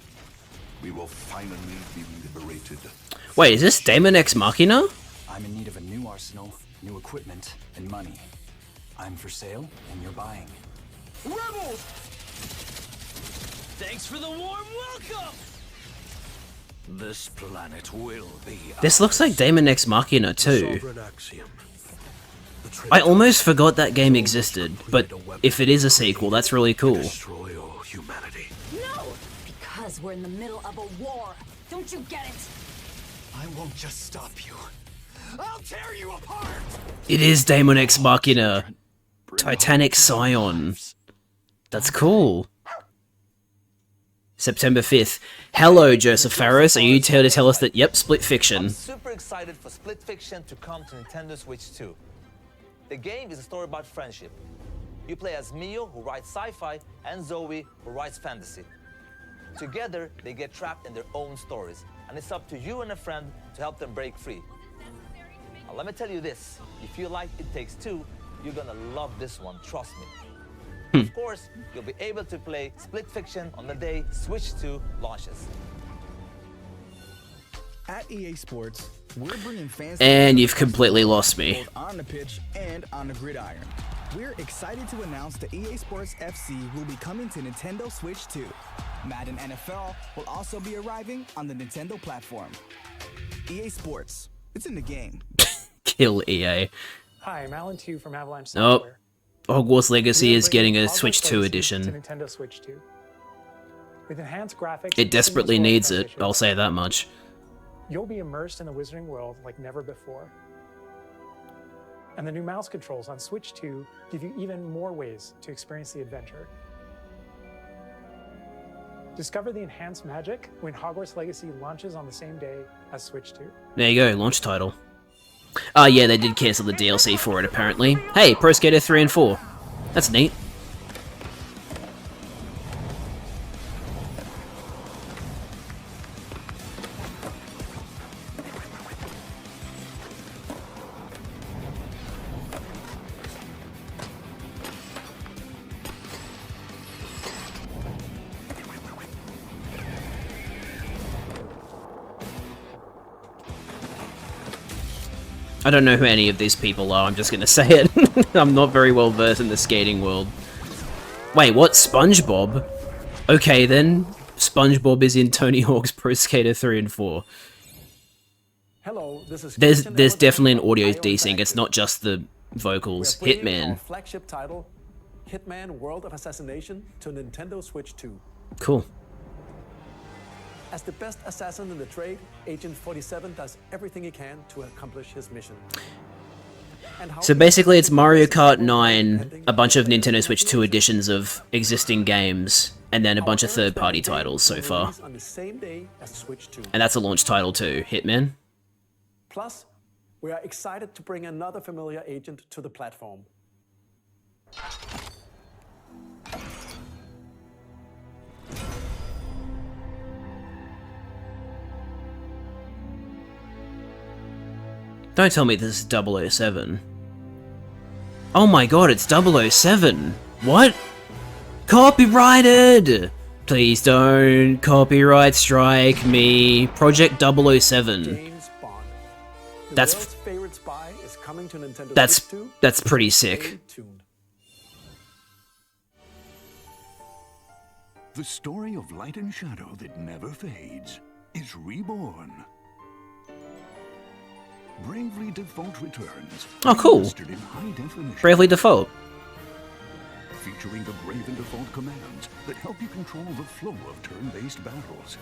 S14: we will finally be liberated.
S1: Wait, is this Daemon X Machina?
S15: I'm in need of a new arsenal, new equipment, and money. I'm for sale, and you're buying.
S16: Rebels! Thanks for the warm welcome! This planet will be
S1: This looks like Daemon X Machina too. I almost forgot that game existed, but if it is a sequel, that's really cool.
S16: No! Because we're in the middle of a war. Don't you get it? I won't just stop you. I'll tear you apart!
S1: It is Daemon X Machina. Titanic Scion. That's cool. September 5th. Hello, Joseph Faros. Are you here to tell us that, yep, Split Fiction?
S17: I'm super excited for Split Fiction to come to Nintendo Switch 2. The game is a story about friendship. You play as Mio, who writes sci-fi, and Zoe, who writes fantasy. Together, they get trapped in their own stories, and it's up to you and a friend to help them break free. Now, let me tell you this. If you like It Takes Two, you're gonna love this one, trust me. Of course, you'll be able to play Split Fiction on the day Switch 2 launches.
S18: At EA Sports, we're bringing fans
S1: And you've completely lost me.
S18: both on the pitch and on the gridiron. We're excited to announce that EA Sports FC will be coming to Nintendo Switch 2. Madden NFL will also be arriving on the Nintendo platform. EA Sports, it's in the game.
S1: Kill EA.
S19: Hi, I'm Alan Tu from Avalanche
S1: Nope.
S19: Software.
S1: Hogwarts Legacy is getting a
S11: Hogwarts
S1: Switch 2
S11: Legacy
S1: edition.
S11: to Nintendo Switch 2. With enhanced graphics,
S1: It desperately
S11: seamless world
S1: needs it,
S11: transitions,
S1: I'll say that much.
S11: You'll be immersed in the Wizarding world like never before. And the new mouse controls on Switch 2 give you even more ways to experience the adventure. Discover the enhanced magic when Hogwarts Legacy launches on the same day as Switch 2.
S1: There you go, launch title. Ah, yeah, they did cancel the DLC for it, apparently. Hey, Pro Skater 3 and 4. That's neat. I don't know who any of these people are, I'm just gonna say it. I'm not very well versed in the skating world. Wait, what? SpongeBob? Okay then, SpongeBob is in Tony Hawk's Pro Skater 3 and 4.
S19: Hello, this is
S1: There's definitely an audio desync, it's not just the vocals. Hitman.
S19: Our flagship title, Hitman World of Assassination, to Nintendo Switch 2.
S1: Cool.
S19: As the best assassin in the trade, Agent 47 does everything he can to accomplish his mission.
S1: So basically it's Mario Kart 9, a bunch of Nintendo Switch 2 editions of existing games, and then a bunch of third-party titles so far.
S19: On the same day as Switch 2.
S1: And that's a launch title too, Hitman.
S19: Plus, we are excited to bring another familiar agent to the platform.
S1: Don't tell me this is 007. Oh my god, it's 007! What? Copyrighted! Please don't copyright strike me. Project 007.
S19: James Bond. The
S1: That's
S19: world's favorite spy is coming to Nintendo
S1: that's
S19: Switch 2.
S1: that's pretty sick.
S14: The story of light and shadow that never fades is reborn. Bravely Default returns.
S1: Oh, cool.
S14: Remastered in high definition.
S1: Bravely Default.
S14: Featuring the Brave and Default commands that help you control the flow of turn-based battles.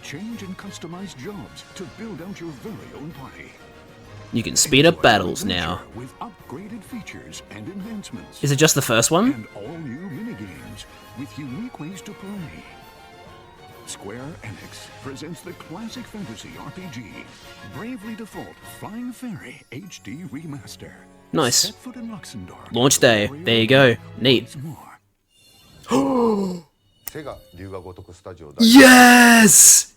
S14: Change and customize jobs to build out your very own party.
S1: You can speed up battles now.
S14: With upgraded features and enhancements.
S1: Is it just the first one?
S14: And all new minigames with unique ways to play. Square Enix presents the classic fantasy RPG, Bravely Default Flying Fairy HD Remaster.
S1: Nice.
S14: Set foot in Luxembourg.
S1: Launch day. There you go. Neat. Yes!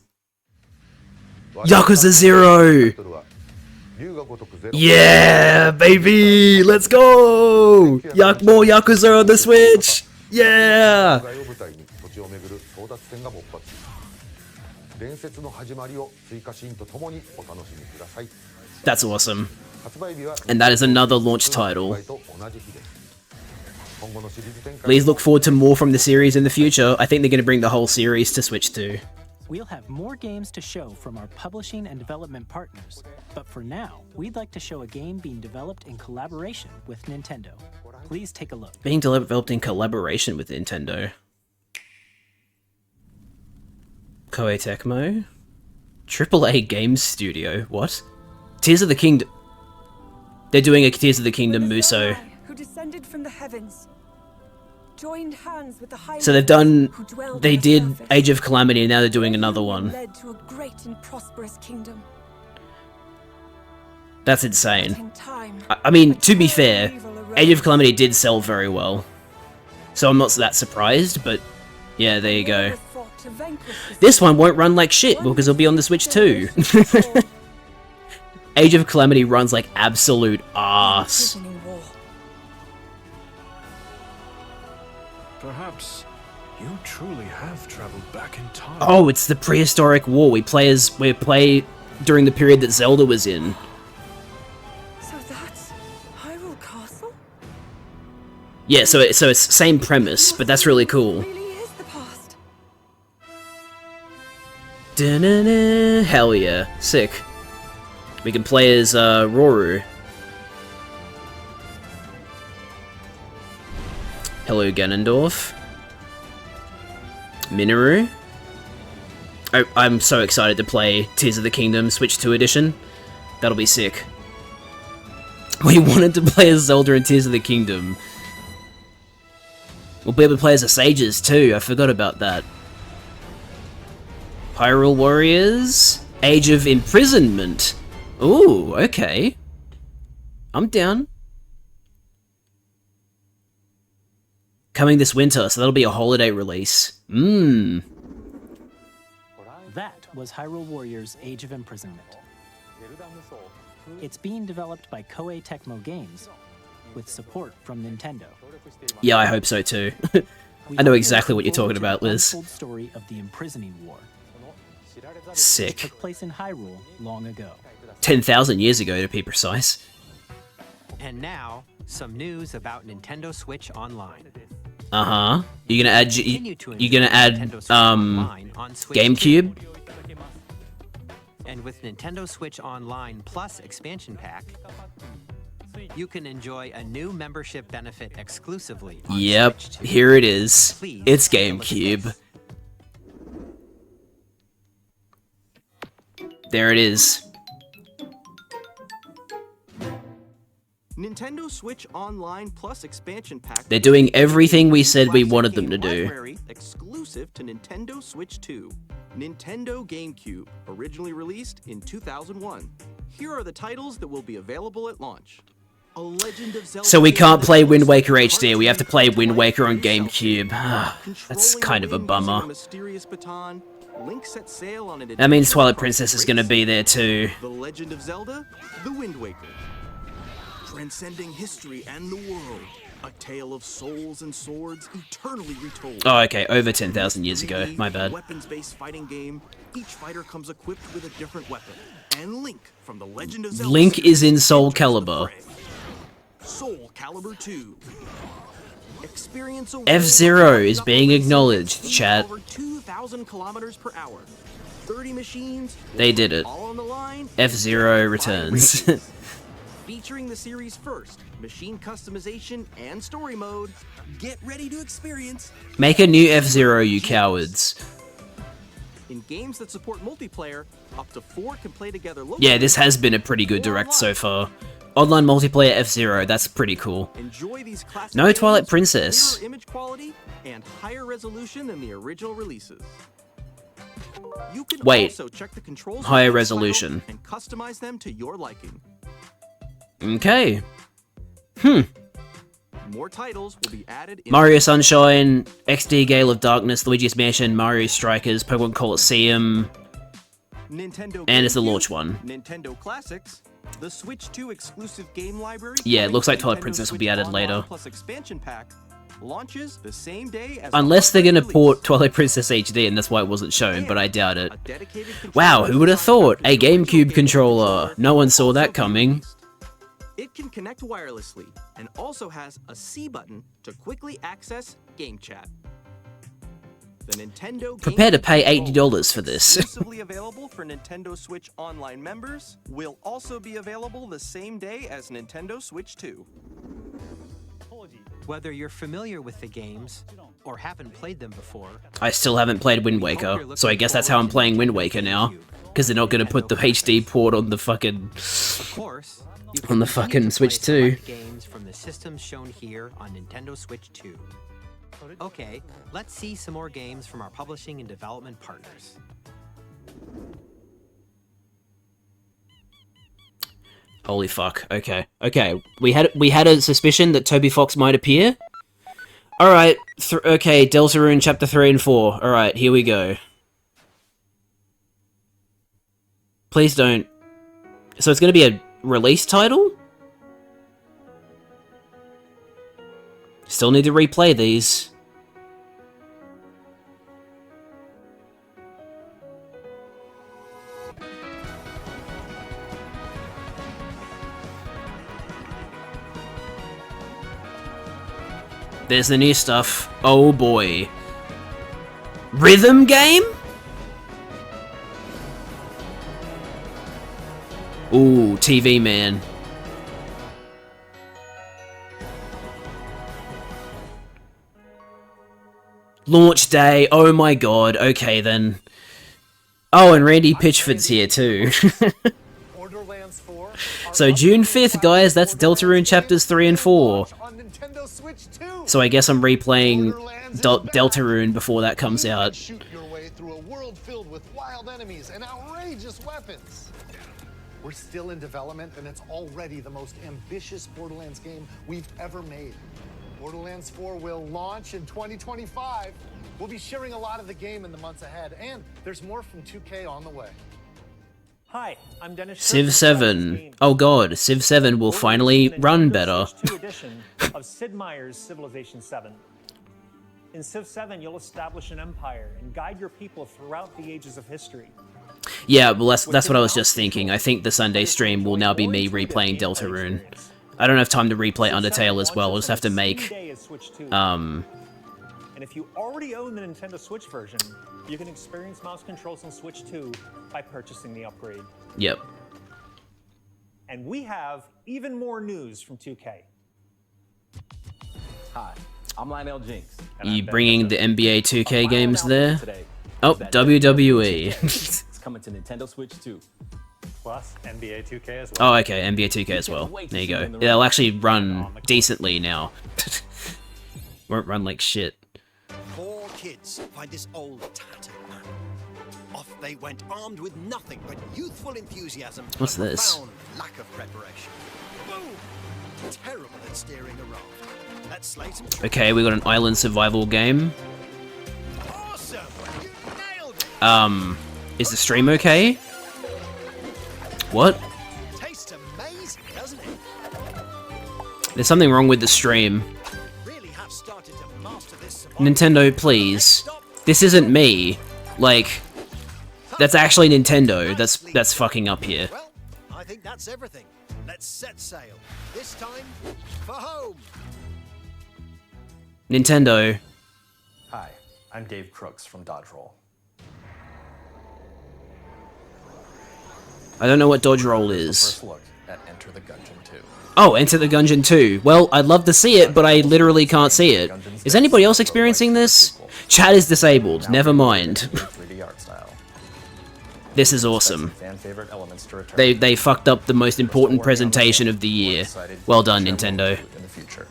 S1: Yakuza 0! Yeah, baby! Let's go! More Yakuza on the Switch! Yeah! That's awesome. And that is another launch title. Please look forward to more from the series in the future. I think they're going to bring the whole series to Switch 2.
S3: We'll have more games to show from our publishing and development partners, but for now, we'd like to show a game being developed in collaboration with Nintendo. Please take a look.
S1: Being developed in collaboration with Nintendo. Koei Tecmo? AAA Games Studio? What? Tears of the Kingdom. They're doing a Tears of the Kingdom Muso.
S20: Who descended from the heavens, joined hands with the high
S1: So they've done. They did Age of Calamity and now they're doing another one.
S20: led to a great and prosperous kingdom.
S1: That's insane. I mean, to be fair, Age of Calamity did sell very well. So I'm not that surprised, but yeah, there you go. This one won't run like shit because it'll be on the Switch too. Age of Calamity runs like absolute ass.
S21: Perhaps you truly have traveled back in time.
S1: Oh, it's the prehistoric war. We play during the period that Zelda was in.
S20: So that's Hyrule Castle?
S1: Yeah, so it's same premise, but that's really cool. Da-na-na. Hell yeah, sick. We can play as Roru. Hello, Ganondorf. Minoru. I'm so excited to play Tears of the Kingdom Switch 2 edition. That'll be sick. We wanted to play as Zelda in Tears of the Kingdom. We'll be able to play as the Sages too, I forgot about that. Hyrule Warriors? Age of Imprisonment. Ooh, okay. I'm down. Coming this winter, so that'll be a holiday release.
S3: That was Hyrule Warriors Age of Imprisonment. It's being developed by Koei Tecmo Games, with support from Nintendo.
S1: Yeah, I hope so too. I know exactly what you're talking about, Liz.
S3: The story of the Imprisoning War.
S1: Sick.
S3: Took place in Hyrule long ago.
S1: 10,000 years ago, to be precise.
S4: And now, some news about Nintendo Switch Online.
S1: You're gonna add GameCube?
S4: And with Nintendo Switch Online Plus expansion pack, you can enjoy a new membership benefit exclusively on
S1: Yep,
S4: Switch 2.
S1: here it is. It's GameCube. There it is.
S5: Nintendo Switch Online Plus expansion pack.
S1: They're doing everything we said we wanted them to do.
S5: Library exclusive to Nintendo Switch 2. Nintendo GameCube, originally released in 2001. Here are the titles that will be available at launch. A Legend of Zelda.
S1: So we can't play Wind Waker HD, we have to play Wind Waker on GameCube. That's kind of a bummer.
S5: Mysterious baton. Link set sail on an
S1: That means Twilight Princess is gonna be there too.
S5: The Legend of Zelda, The Wind Waker. Transcending history and the world. A tale of souls and swords eternally retold.
S1: Oh, okay, over 10,000 years ago. My bad.
S5: Weapons-based fighting game. Each fighter comes equipped with a different weapon. And Link from the Legend of Zelda.
S1: Link is in Soul Calibur.
S5: Soul Calibur 2. Experience a
S1: F-Zero is being acknowledged, chat.
S5: over 2,000 kilometers per hour. 30 machines.
S1: They did it.
S5: All on the line.
S1: F-Zero returns.
S5: Featuring the series' first machine customization and story mode. Get ready to experience.
S1: Make a new F-Zero, you cowards.
S5: In games that support multiplayer, up to 4 can play together locally.
S1: Yeah, this has been a pretty good direct so far. Online multiplayer F-Zero, that's pretty cool.
S5: Enjoy these classic
S1: No
S5: games
S1: Twilight
S5: with
S1: Princess.
S5: clearer image quality and higher resolution than the original releases. You can
S1: Wait,
S5: also check the controls
S1: higher
S5: on each title
S1: resolution.
S5: and customize them to your liking.
S1: Okay.
S5: More titles will be added in
S1: Mario Sunshine, XD Gale of Darkness, Luigi's Mansion, Mario Strikers, Pokemon Colosseum,
S5: Nintendo
S1: and it's the
S5: GameCube,
S1: launch one.
S5: Nintendo Classics, the Switch 2 exclusive game library.
S1: Yeah, it
S5: coming
S1: looks
S5: to
S1: like Twilight
S5: Nintendo
S1: Princess will
S5: Switch
S1: be added
S5: Online
S1: later.
S5: Plus expansion pack launches the same day as
S1: Unless they're gonna port Twilight Princess HD and that's why it wasn't shown, but I doubt it. Wow, who would have thought? A GameCube controller. No one saw that coming.
S5: It can connect wirelessly and also has a C button to quickly access Game Chat. The Nintendo
S1: Prepare to
S5: GameCube
S1: pay
S5: controller,
S1: $80 for this.
S5: exclusively available for Nintendo Switch Online members, will also be available the same day as Nintendo Switch 2.
S4: Whether you're familiar with the games or haven't played them before,
S1: I still haven't played Wind Waker, so I guess that's how I'm playing Wind Waker now. Because they're not gonna put the HD port on the fucking... on the fucking Switch 2.
S4: games from the systems shown here on Nintendo Switch 2. Okay, let's see some more games from our publishing and development partners.
S1: Holy fuck. Okay. Okay. We had a suspicion that Toby Fox might appear. Alright. Okay, Deltarune Chapter 3 and 4. Alright, here we go. Please don't... So it's gonna be a release title? Still need to replay these. There's the new stuff. Oh boy. Rhythm game? Ooh, TV man. Launch day. Oh my god. Okay then. Oh, and Randy Pitchford's here too. So June 5th, guys, that's Deltarune Chapters 3 and 4. So I guess I'm replaying Deltarune before that comes out.
S7: Shoot your way through a world filled with wild enemies and outrageous weapons. We're still in development, and it's already the most ambitious Borderlands game we've ever made. Borderlands 4 will launch in 2025. We'll be sharing a lot of the game in the months ahead, and there's more from 2K on the way.
S22: Hi, I'm Dennis.
S1: Civ 7. Oh god, Civ 7 will finally run better.
S22: 2 edition of Sid Meier's Civilization 7. In Civ 7, you'll establish an empire and guide your people throughout the ages of history.
S1: Yeah, well, that's what I was just thinking. I think the Sunday stream will now be me replaying Deltarune. I don't have time to replay Undertale as well. I'll just have to make,
S22: And if you already own the Nintendo Switch version, you can experience mouse controls on Switch 2 by purchasing the upgrade.
S1: Yep.
S22: And we have even more news from 2K.
S23: Hi, I'm Lionel Jinx.
S1: You bringing the NBA 2K games there? Oh, WWE.
S23: It's coming to Nintendo Switch 2.
S22: Plus NBA 2K as well.
S1: Oh, okay, NBA 2K as well. There you go. It'll actually run decently now. Won't run like shit.
S24: 4 kids find this old tattered man. Off they went armed with nothing but youthful enthusiasm.
S1: What's
S24: and
S1: this?
S24: profound lack of preparation. Boom! Terrible at steering a raft. Let's slay some
S1: Okay, we got an island survival game.
S24: Awesome! You nailed it!
S1: Is the stream okay? What?
S24: Tastes amazing, doesn't it?
S1: There's something wrong with the stream.
S24: Really have started to master this.
S1: Nintendo, please. This isn't me. Like, that's actually Nintendo. That's fucking up here.
S24: Well, I think that's everything. Let's set sail. This time for home.
S1: Nintendo.
S25: Hi, I'm Dave Crooks from Dodge Roll.
S1: I don't know what Dodge Roll is.
S25: First look at Enter the Gungeon 2.
S1: Oh, Enter the Gungeon 2. Well, I'd love to see it, but I literally can't see it. Is anybody else experiencing this? Chat is disabled. Never mind.
S25: 3D art style.
S1: This is awesome.
S25: Fan favorite elements to return.
S1: They fucked up the most important presentation of the year. Well done, Nintendo.
S25: In the future.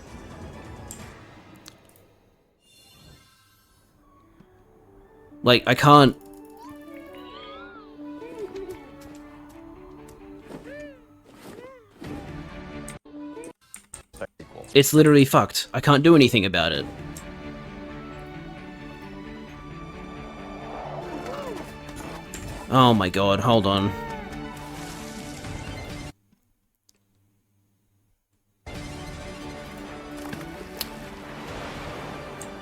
S1: Like, I can't... It's literally fucked. I can't do anything about it. Oh my god, hold on.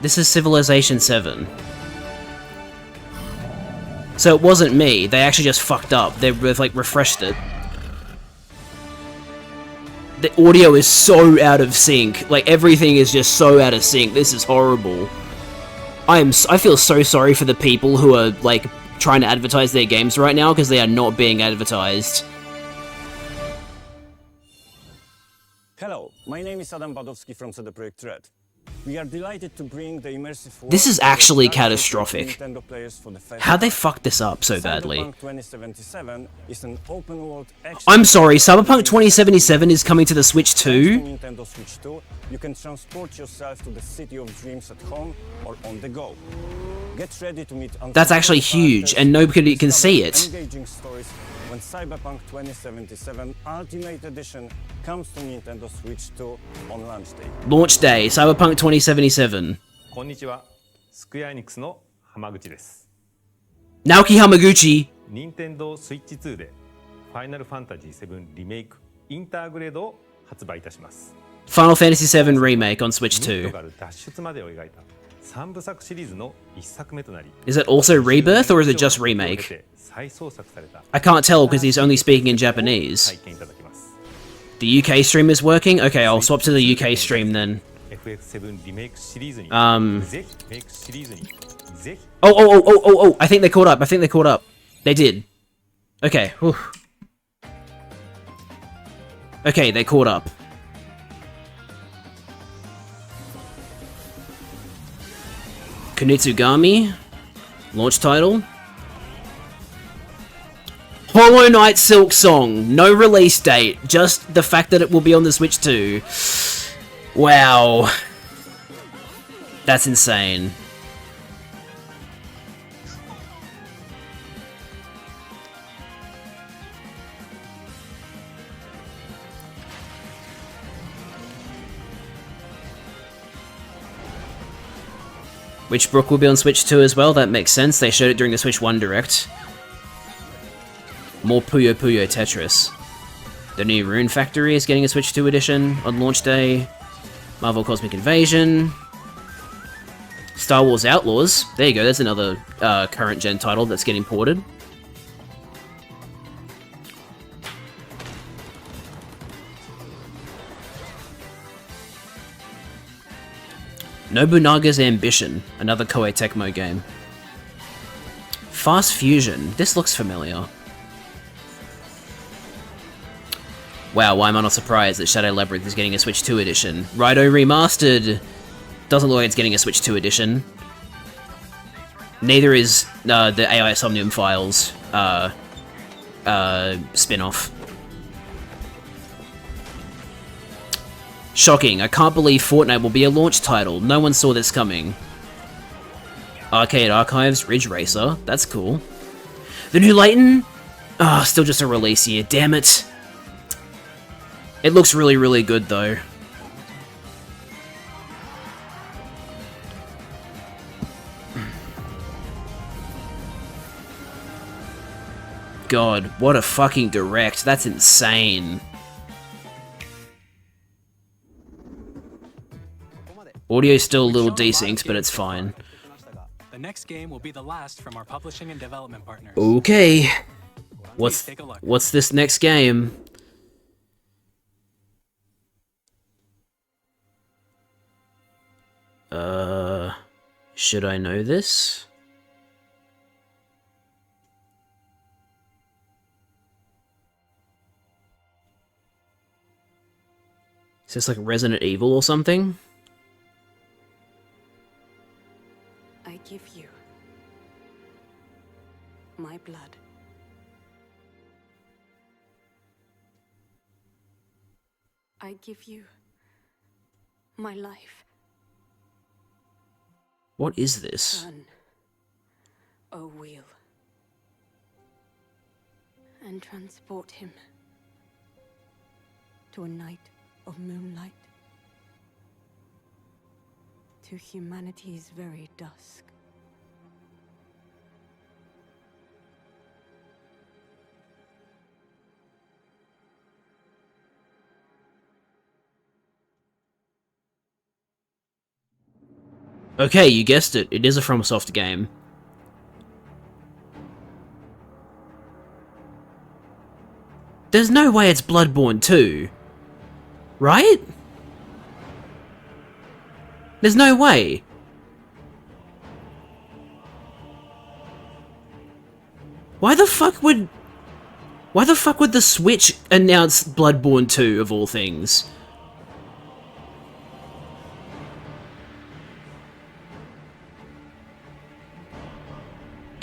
S1: This is Civilization 7. So it wasn't me, they actually just fucked up. They've like refreshed it. The audio is so out of sync. Like, everything is just so out of sync. This is horrible. I feel so sorry for the people who are, like, trying to advertise their games right now, because they are not being advertised.
S26: Hello, my name is Adam Badowski from CD Projekt Red. We are delighted to bring the immersive
S1: This is actually catastrophic.
S26: Nintendo players for the first
S1: How'd they fuck this up so badly?
S26: Cyberpunk 2077 is an open world action.
S1: I'm sorry, Cyberpunk 2077 is coming to the Switch too?
S26: Nintendo Switch 2, you can transport yourself to the city of dreams at home or on the go. Get ready to meet
S1: That's actually huge, and nobody can see it.
S26: Engaging stories when Cyberpunk 2077 Ultimate Edition comes to Nintendo Switch 2 on launch day.
S1: Launch day, Cyberpunk 2077.
S27: こんにちは。スクエアエニックスの浜口です。
S1: Naoki Hamaguchi.
S27: Nintendo Switch 2で Final Fantasy 7 リメイクインターグレードを発売いたします。
S1: Final Fantasy VII Remake on Switch 2.
S27: 脱出までを描いた3部作シリーズの1作目となり
S1: Is it also Rebirth or is it just Remake? I can't tell because he's only speaking in Japanese. The UK stream is working? Okay, I'll swap to the UK stream then. Oh, I think they caught up. They did. Okay, whew. Okay, they caught up. Kunitsugami, launch title. Hollow Knight Silk Song, no release date, just the fact that it will be on the Switch 2. Wow. That's insane. Witchbrook will be on Switch 2 as well, that makes sense. They showed it during the Switch 1 Direct. More Puyo Puyo Tetris. The new Rune Factory is getting a Switch 2 edition on launch day. Marvel Cosmic Invasion. Star Wars Outlaws. There you go, there's another current gen title that's getting ported. Nobunaga's Ambition, another Koei Tecmo game. Fast Fusion, this looks familiar. Wow, why am I not surprised that Shadow Labyrinth is getting a Switch 2 edition? Raidou Remastered doesn't look like it's getting a Switch 2 edition. Neither is the AI Somnium Files spin-off. Shocking, I can't believe Fortnite will be a launch title. No one saw this coming. Arcade Archives Ridge Racer, that's cool. The new Layton? Ah, still just a release year, damn it. It looks really, really good though. God, what a fucking direct, that's insane. Audio's still a little desynced, but it's fine.
S3: The next game will be the last from our publishing and development partners.
S1: Okay. What's this next game? Should I know this? Is this like Resident Evil or something?
S2: I give you my blood. I give you my life.
S1: What is this?
S2: Turn, O wheel, and transport him to a night of moonlight, to humanity's very dusk.
S1: Okay, you guessed it. It is a FromSoft game. There's no way it's Bloodborne 2. Right? There's no way. Why the fuck would the Switch announce Bloodborne 2 of all things?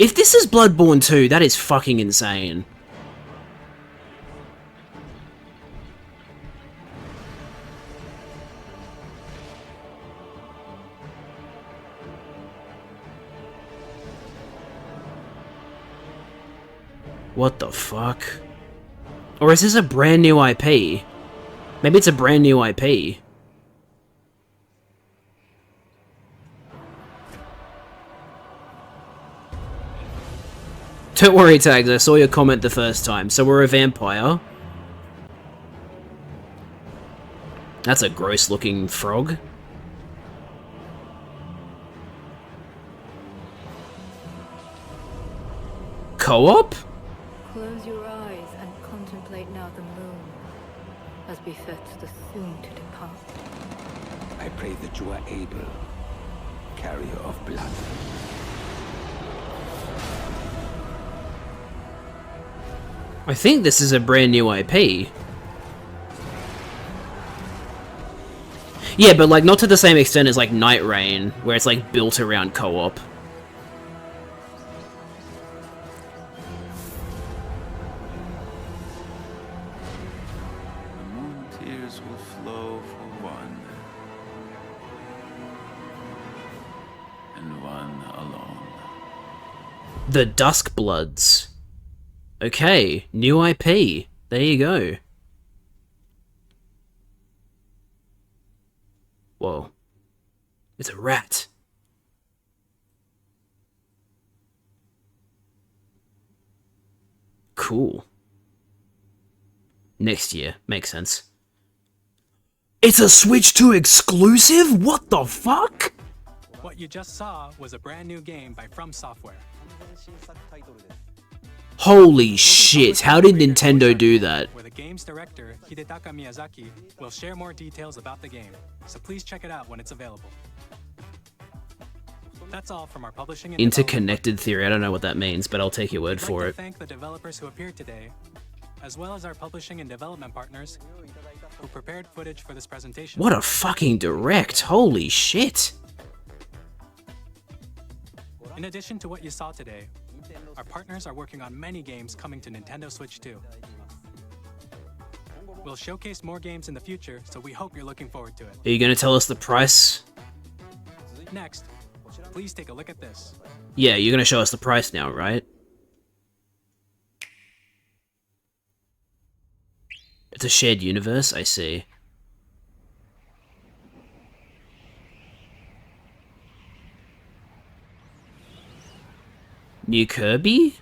S1: If this is Bloodborne 2, that is fucking insane. What the fuck? Or is this a brand new IP? Maybe it's a brand new IP. Don't worry, Tags, I saw your comment the first time. So we're a vampire. That's a gross looking frog. Co-op?
S2: Close your eyes and contemplate now the moon, as befits the soon to depart.
S6: I pray that you are able, carrier of blood.
S1: I think this is a brand new IP. Yeah, but like not to the same extent as like Night Rain, where it's like built around co-op.
S8: The moon tears will flow for one, and one alone.
S1: The Dusk Bloods. Okay, new IP. There you go. Whoa. It's a rat. Cool. Next year. Makes sense. It's a Switch 2 exclusive? What the fuck?
S3: What you just saw was a brand new game by From Software.
S1: Holy shit, how did Nintendo do that?
S3: Where the game's director, Hidetaka Miyazaki, will share more details about the game, so please check it out when it's available. That's all from our publishing and
S1: Interconnected theory, I don't know what that means, but I'll take your word for
S3: I'd like
S1: it.
S3: to thank the developers who appeared today, as well as our publishing and development partners who prepared footage for this presentation.
S1: What a fucking direct, holy shit.
S3: In addition to what you saw today, our partners are working on many games coming to Nintendo Switch 2. We'll showcase more games in the future, so we hope you're looking forward to it.
S1: Are you gonna tell us the price?
S3: Next, please take a look at this.
S1: Yeah, you're gonna show us the price now, right? It's a shared universe, I see. New Kirby?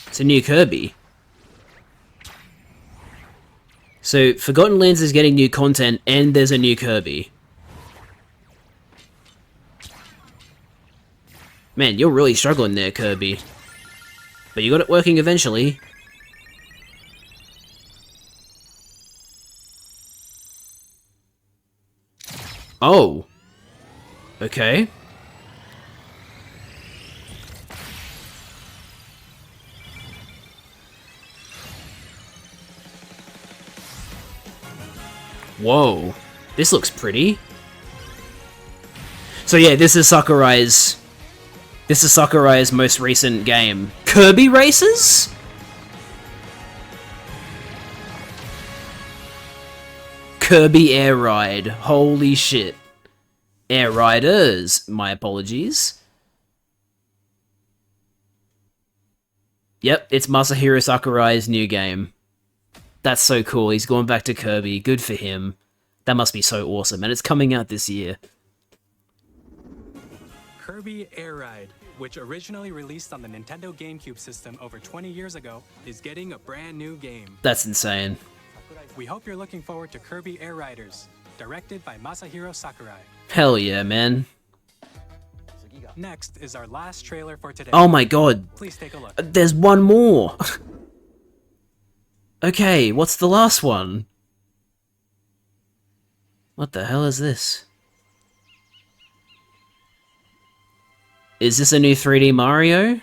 S1: It's a new Kirby. So, Forgotten Lands is getting new content, and there's a new Kirby. Man, you're really struggling there, Kirby. But you got it working eventually. Oh. Okay. Whoa. This looks pretty. So yeah, this is Sakurai's most recent game. Kirby Racers? Kirby Air Ride. Holy shit. Air Riders. My apologies. Yep, it's Masahiro Sakurai's new game. That's so cool. He's going back to Kirby. Good for him. That must be so awesome. And it's coming out this year.
S3: Kirby Air Ride, which originally released on the Nintendo GameCube system over 20 years ago, is getting a brand new game.
S1: That's insane.
S3: We hope you're looking forward to Kirby Air Riders, directed by Masahiro Sakurai.
S1: Hell yeah, man.
S3: Next is our last trailer for today.
S1: Oh my god.
S3: Please take a look.
S1: There's one more. Okay, what's the last one? What the hell is this? Is this a new 3D Mario?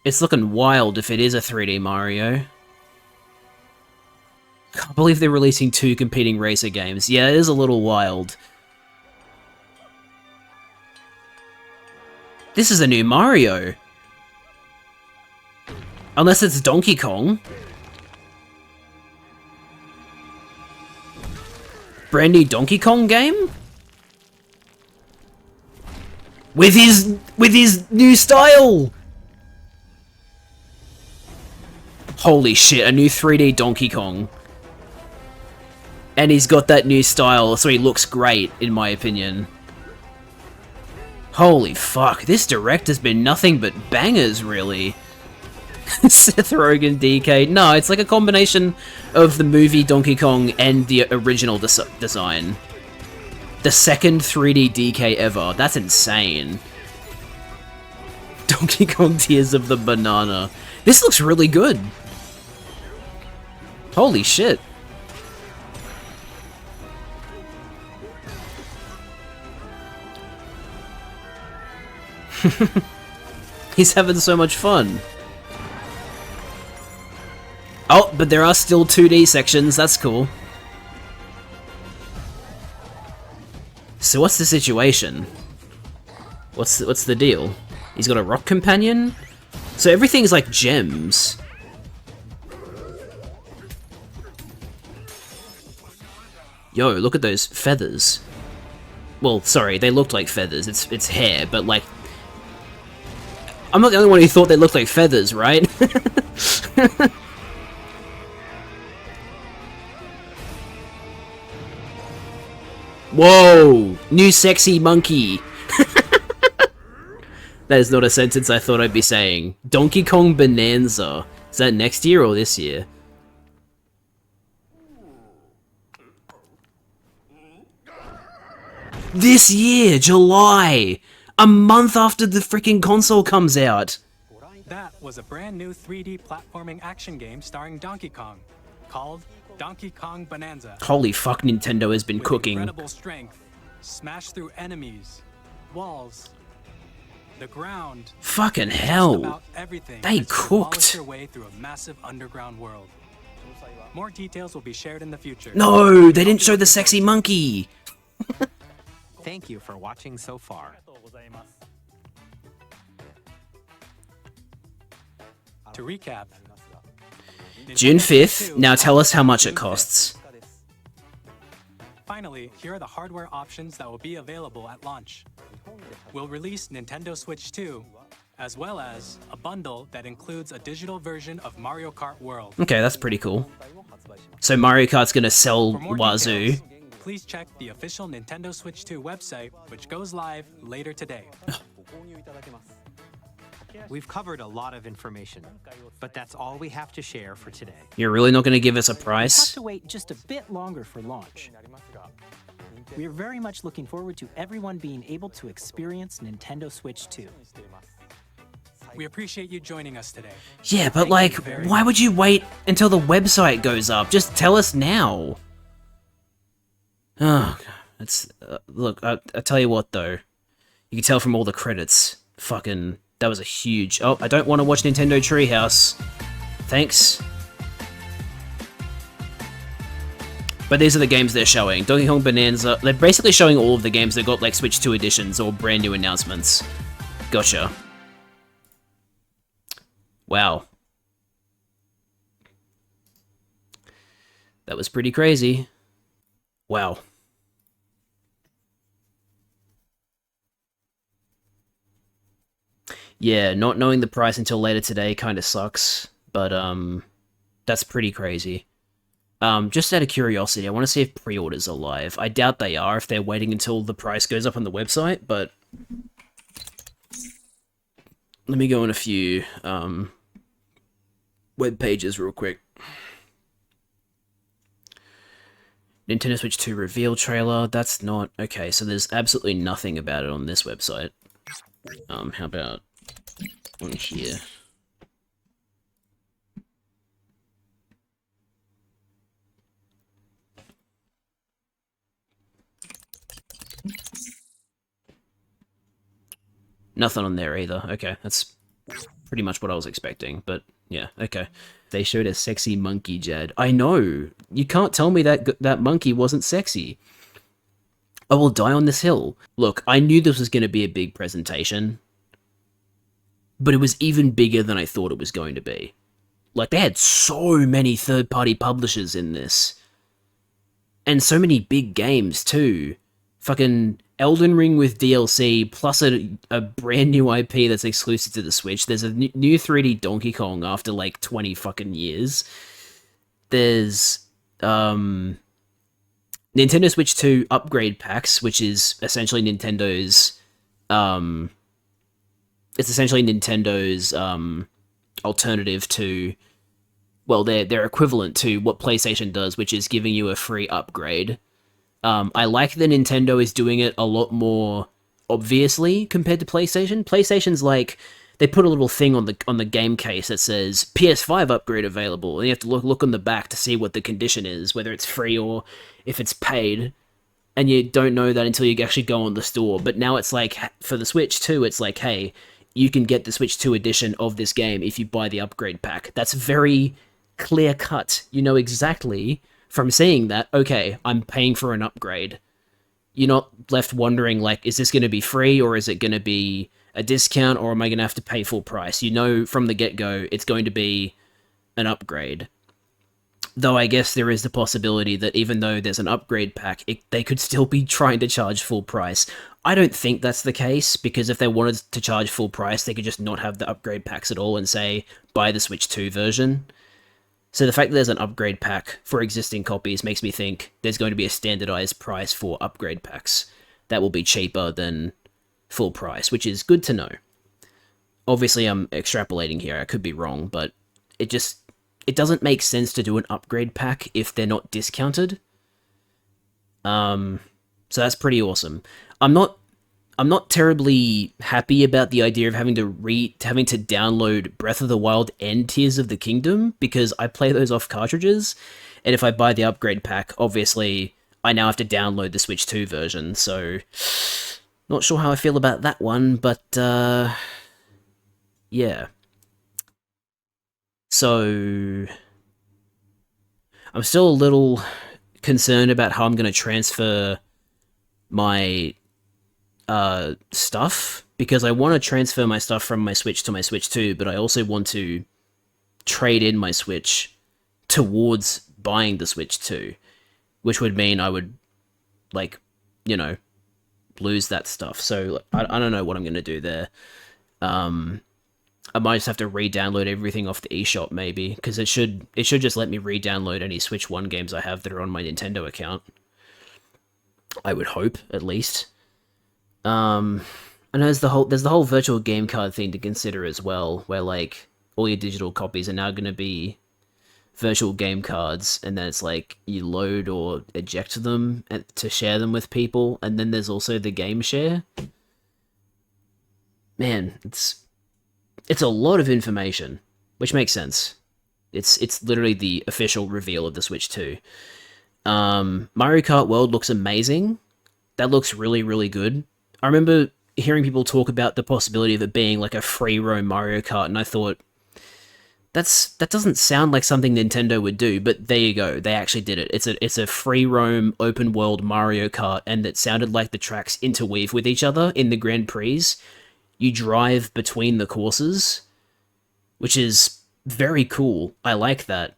S1: It's looking wild if it is a 3D Mario. Can't believe they're releasing 2 competing racer games. Yeah, it is a little wild. This is a new Mario. Unless it's Donkey Kong. Brand new Donkey Kong game? With his new style! Holy shit, a new 3D Donkey Kong. And he's got that new style, so he looks great, in my opinion. Holy fuck, this direct has been nothing but bangers, really. Seth Rogen DK. No, it's like a combination of the movie Donkey Kong and the original design. The second 3D DK ever. That's insane. Donkey Kong Tears of the Banana. This looks really good. Holy shit. He's having so much fun. Oh, but there are still 2D sections, that's cool. So what's the situation? What's the deal? He's got a rock companion? So everything's like gems. Yo, look at those feathers. Well, sorry, they looked like feathers. It's hair, but like... I'm not the only one who thought they looked like feathers, right? Whoa! New sexy monkey! That is not a sentence I thought I'd be saying. Donkey Kong Bonanza. Is that next year or this year? This year, July! A month after the freaking console comes out!
S3: That was a brand new 3D platforming action game starring Donkey Kong, called Donkey Kong Bonanza.
S1: Holy fuck, Nintendo has been cooking.
S3: Incredible strength, smash through enemies, walls, the ground.
S1: Fucking hell.
S3: About everything
S1: they
S3: as demolish
S1: cooked.
S3: their way through a massive underground world. More details will be shared in the future.
S1: No, they didn't show the sexy monkey.
S4: Thank you for watching so far.
S3: To recap,
S1: June 5th, now tell us how much it costs.
S3: Finally, here are the hardware options that will be available at launch. We'll release Nintendo Switch 2, as well as a bundle that includes a digital version of Mario Kart World.
S1: Okay, that's pretty cool. So Mario Kart's gonna sell
S3: For more
S1: Wazoo.
S3: details, please check the official Nintendo Switch 2 website, which goes live later today.
S4: We've covered a lot of information, but that's all we have to share for today.
S1: You're really not gonna give us a
S3: We'll have
S1: price?
S3: to wait just a bit longer for launch. We are very much looking forward to everyone being able to experience Nintendo Switch 2. We appreciate you joining us today.
S1: Yeah, but like, why would you wait until the website goes up? Just tell us now. Oh, God. It's look. I tell you what, though, you can tell from all the credits. Fucking, that was a huge. Oh, I don't want to watch Nintendo Treehouse. Thanks. But these are the games they're showing. Donkey Kong Bonanza. They're basically showing all of the games that got like Switch 2 editions or brand new announcements. Gotcha. Wow. That was pretty crazy. Wow. Yeah, not knowing the price until later today kind of sucks, but that's pretty crazy. Just out of curiosity, I want to see if pre-orders are live. I doubt they are if they're waiting until the price goes up on the website, but let me go on a few web pages real quick. Nintendo Switch 2 reveal trailer, that's not... Okay, so there's absolutely nothing about it on this website. How about on here? Nothing on there either. Okay, that's pretty much what I was expecting, but yeah, okay. They showed a sexy monkey, Jad. I know! You can't tell me that that monkey wasn't sexy. I will die on this hill. Look, I knew this was going to be a big presentation, but it was even bigger than I thought it was going to be. Like, they had so many third-party publishers in this. And so many big games, too. Fucking Elden Ring with DLC, plus a brand new IP that's exclusive to the Switch. There's a new 3D Donkey Kong after, like, 20 fucking years. There's, Nintendo Switch 2 upgrade packs, which is essentially Nintendo's, it's essentially Nintendo's, alternative to, well, they're equivalent to what PlayStation does, which is giving you a free upgrade. I like that Nintendo is doing it a lot more obviously compared to PlayStation. PlayStation's like, they put a little thing on the game case that says PS5 upgrade available, and you have to look on the back to see what the condition is, whether it's free or if it's paid, and you don't know that until you actually go on the store. But now it's like, for the Switch 2, it's like, hey, you can get the Switch 2 edition of this game if you buy the upgrade pack. That's very clear cut. You know exactly from seeing that, okay, I'm paying for an upgrade. You're not left wondering, like, is this going to be free, or is it going to be a discount, or am I going to have to pay full price? You know from the get-go it's going to be an upgrade. Though I guess there is the possibility that even though there's an upgrade pack, they could still be trying to charge full price. I don't think that's the case, because if they wanted to charge full price, they could just not have the upgrade packs at all and say, buy the Switch 2 version. So the fact that there's an upgrade pack for existing copies makes me think there's going to be a standardized price for upgrade packs that will be cheaper than full price, which is good to know. Obviously, I'm extrapolating here, I could be wrong, but it doesn't make sense to do an upgrade pack if they're not discounted. So that's pretty awesome. I'm not terribly happy about the idea of having to download Breath of the Wild and Tears of the Kingdom, because I play those off cartridges, and if I buy the upgrade pack, obviously I now have to download the Switch 2 version, so not sure how I feel about that one, but yeah. So I'm still a little concerned about how I'm going to transfer my stuff, because I want to transfer my stuff from my Switch to my Switch 2, but I also want to trade in my Switch towards buying the Switch 2, which would mean I would, like, you know, lose that stuff. So I don't know what I'm going to do there. I might just have to re-download everything off the eShop, maybe, because it should just let me re-download any Switch 1 games I have that are on my Nintendo account. I would hope, at least. And there's the whole virtual game card thing to consider as well, where, like, all your digital copies are now going to be virtual game cards, and then it's like you load or eject them to share them with people, and then there's also the game share. Man, it's a lot of information, which makes sense. It's literally the official reveal of the Switch 2. Mario Kart World looks amazing. That looks really, really good. I remember hearing people talk about the possibility of it being like a free roam Mario Kart, and I thought, that doesn't sound like something Nintendo would do, but there you go, they actually did it. It's a free roam open world Mario Kart, and it sounded like the tracks interweave with each other in the Grand Prix. You drive between the courses, which is very cool. I like that.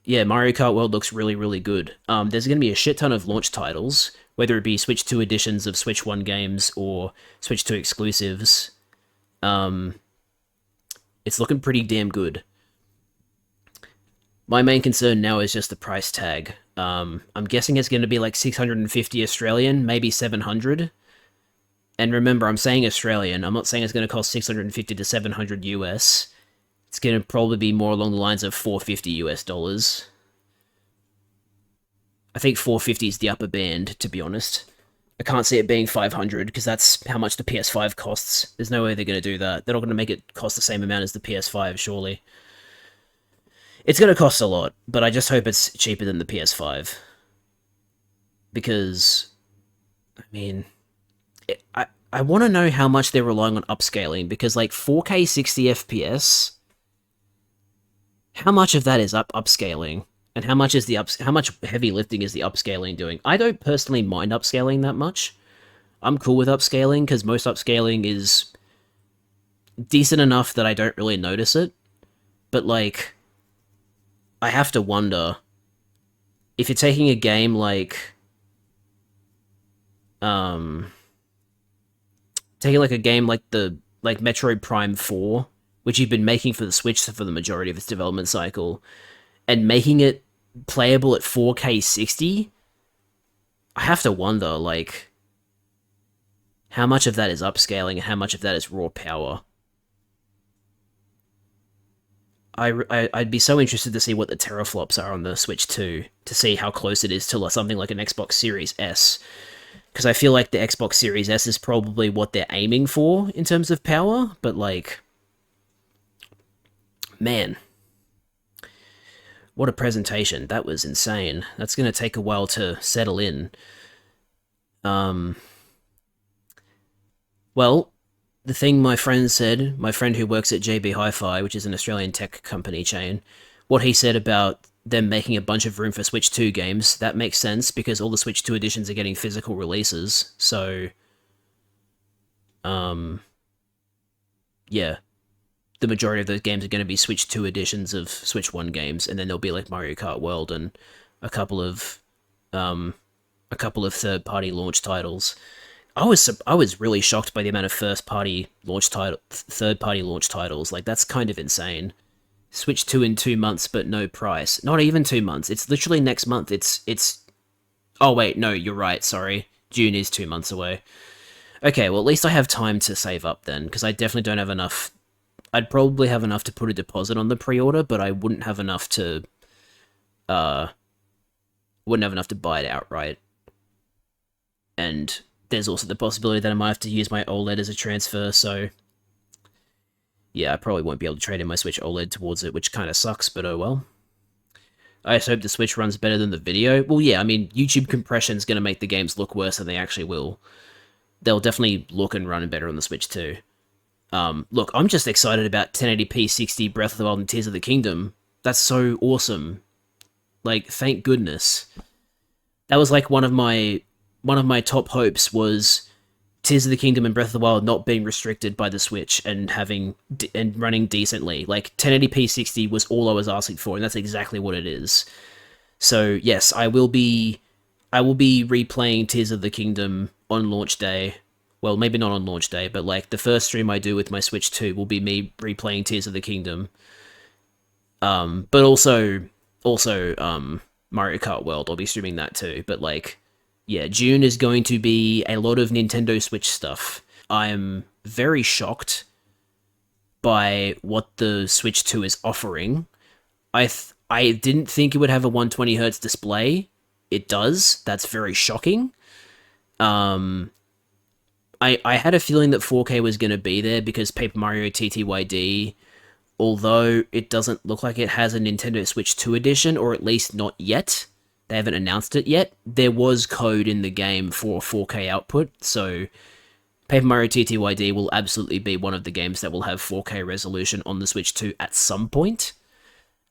S1: Yeah, Mario Kart World looks really, really good. There's going to be a shit ton of launch titles, whether it be Switch 2 editions of Switch 1 games or Switch 2 exclusives. It's looking pretty damn good. My main concern now is just the price tag. I'm guessing it's going to be like 650 Australian, maybe 700. And remember, I'm saying Australian. I'm not saying it's going to cost 650 to 700 US. It's going to probably be more along the lines of 450 US dollars. I think 450 is the upper band, to be honest. I can't see it being 500, because that's how much the PS5 costs. There's no way they're going to do that. They're not going to make it cost the same amount as the PS5, surely. It's going to cost a lot, but I just hope it's cheaper than the PS5. Because, I mean, I want to know how much they're relying on upscaling, because, like, 4K 60 FPS, how much of that is upscaling? And how much is how much heavy lifting is the upscaling doing? I don't personally mind upscaling that much. I'm cool with upscaling, because most upscaling is decent enough that I don't really notice it. But, like, I have to wonder, if you're taking a game like, like Metroid Prime 4, which you've been making for the Switch for the majority of its development cycle, and making it playable at 4K 60, I have to wonder, like, how much of that is upscaling and how much of that is raw power. I'd be so interested to see what the teraflops are on the Switch 2, to see how close it is to something like an Xbox Series S. Because I feel like the Xbox Series S is probably what they're aiming for in terms of power, but, like, man, what a presentation. That was insane. That's going to take a while to settle in. Well, the thing my friend said, my friend who works at JB Hi-Fi, which is an Australian tech company chain, what he said about them making a bunch of room for Switch 2 games, that makes sense because all the Switch 2 editions are getting physical releases. So, yeah, the majority of those games are going to be Switch 2 editions of Switch 1 games, and then there'll be like Mario Kart World and a couple of third-party launch titles. I was really shocked by the amount of third-party launch titles. Like, that's kind of insane. Switch 2 in 2 months, but no price. Not even 2 months. It's literally next month. It's. Oh wait, no, you're right. Sorry, June is 2 months away. Okay, well at least I have time to save up then, because I definitely don't have enough. I'd probably have enough to put a deposit on the pre-order, but I wouldn't have enough to. Wouldn't have enough to buy it outright. And there's also the possibility that I might have to use my OLED as a transfer, so yeah, I probably won't be able to trade in my Switch OLED towards it, which kind of sucks, but oh well. I just hope the Switch runs better than the video. Well, yeah, I mean, YouTube compression's going to make the games look worse than they actually will. They'll definitely look and run better on the Switch too. Look, I'm just excited about 1080p 60 Breath of the Wild and Tears of the Kingdom. That's so awesome. Like, thank goodness. That was like one of my top hopes was Tears of the Kingdom and Breath of the Wild not being restricted by the Switch and and running decently. Like 1080p 60 was all I was asking for, and that's exactly what it is. So yes, I will be replaying Tears of the Kingdom on launch day. Well, maybe not on launch day, but like the first stream I do with my Switch 2 will be me replaying Tears of the Kingdom. But also Mario Kart World, I'll be streaming that too. But like, yeah, June is going to be a lot of Nintendo Switch stuff. I'm very shocked by what the Switch 2 is offering. I didn't think it would have a 120Hz display. It does. That's very shocking. I had a feeling that 4K was going to be there because Paper Mario TTYD, although it doesn't look like it has a Nintendo Switch 2 edition, or at least not yet. They haven't announced it yet. There was code in the game for 4K output, so Paper Mario TTYD will absolutely be one of the games that will have 4K resolution on the Switch 2 at some point.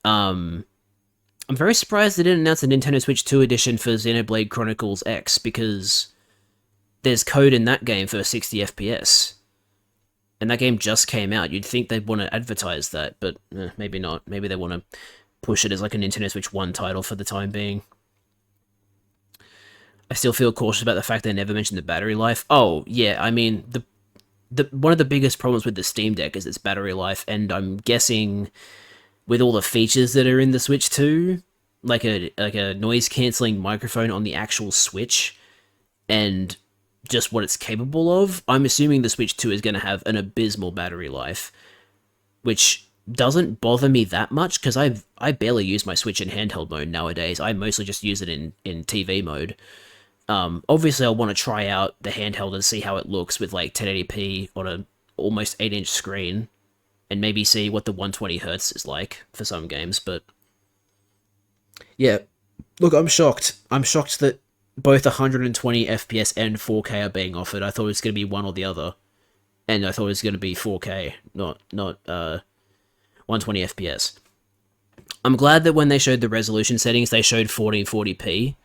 S1: I'm very surprised they didn't announce a Nintendo Switch 2 edition for Xenoblade Chronicles X, because there's code in that game for 60 FPS. And that game just came out. You'd think they'd want to advertise that, but maybe not. Maybe they want to push it as like a Nintendo Switch 1 title for the time being. I still feel cautious about the fact they never mentioned the battery life. Oh, yeah, I mean, the one of the biggest problems with the Steam Deck is its battery life, and I'm guessing with all the features that are in the Switch 2, like a noise-cancelling microphone on the actual Switch, and just what it's capable of, I'm assuming the Switch 2 is going to have an abysmal battery life, which doesn't bother me that much, because I barely use my Switch in handheld mode nowadays. I mostly just use it in TV mode. Obviously, I'll want to try out the handheld and see how it looks with like 1080p on a almost 8-inch screen, and maybe see what the 120Hz is like for some games, but yeah, look, I'm shocked. I'm shocked that both 120 FPS and 4K are being offered. I thought it was going to be one or the other, and I thought it was going to be 4K, not 120 FPS. I'm glad that when they showed the resolution settings, they showed 1440p.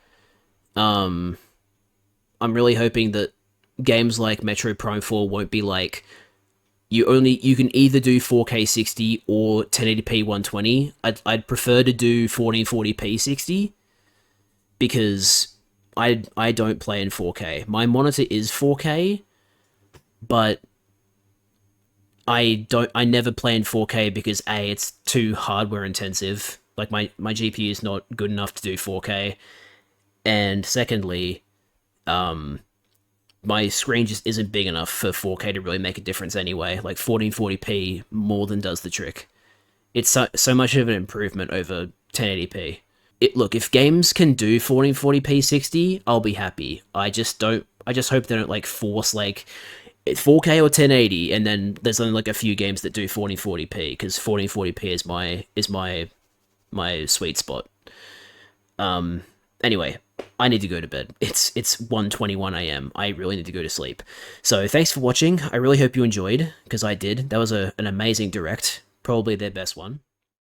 S1: I'm really hoping that games like Metro Prime 4 won't be like, you can either do 4K 60 or 1080p 120. I'd prefer to do 1440p 60, because I don't play in 4K. My monitor is 4K, but I never play in 4K because A, it's too hardware intensive. Like my GPU is not good enough to do 4K. And secondly, my screen just isn't big enough for 4K to really make a difference anyway. Like 1440p more than does the trick. It's so much of an improvement over 1080p. Look, if games can do 1440p 60, I'll be happy. I just hope they don't like force like 4K or 1080, and then there's only like a few games that do 1440p, because 1440p is my sweet spot. Anyway, I need to go to bed. It's 1:21 a.m. I really need to go to sleep. So thanks for watching. I really hope you enjoyed, because I did. That was an amazing direct. Probably their best one.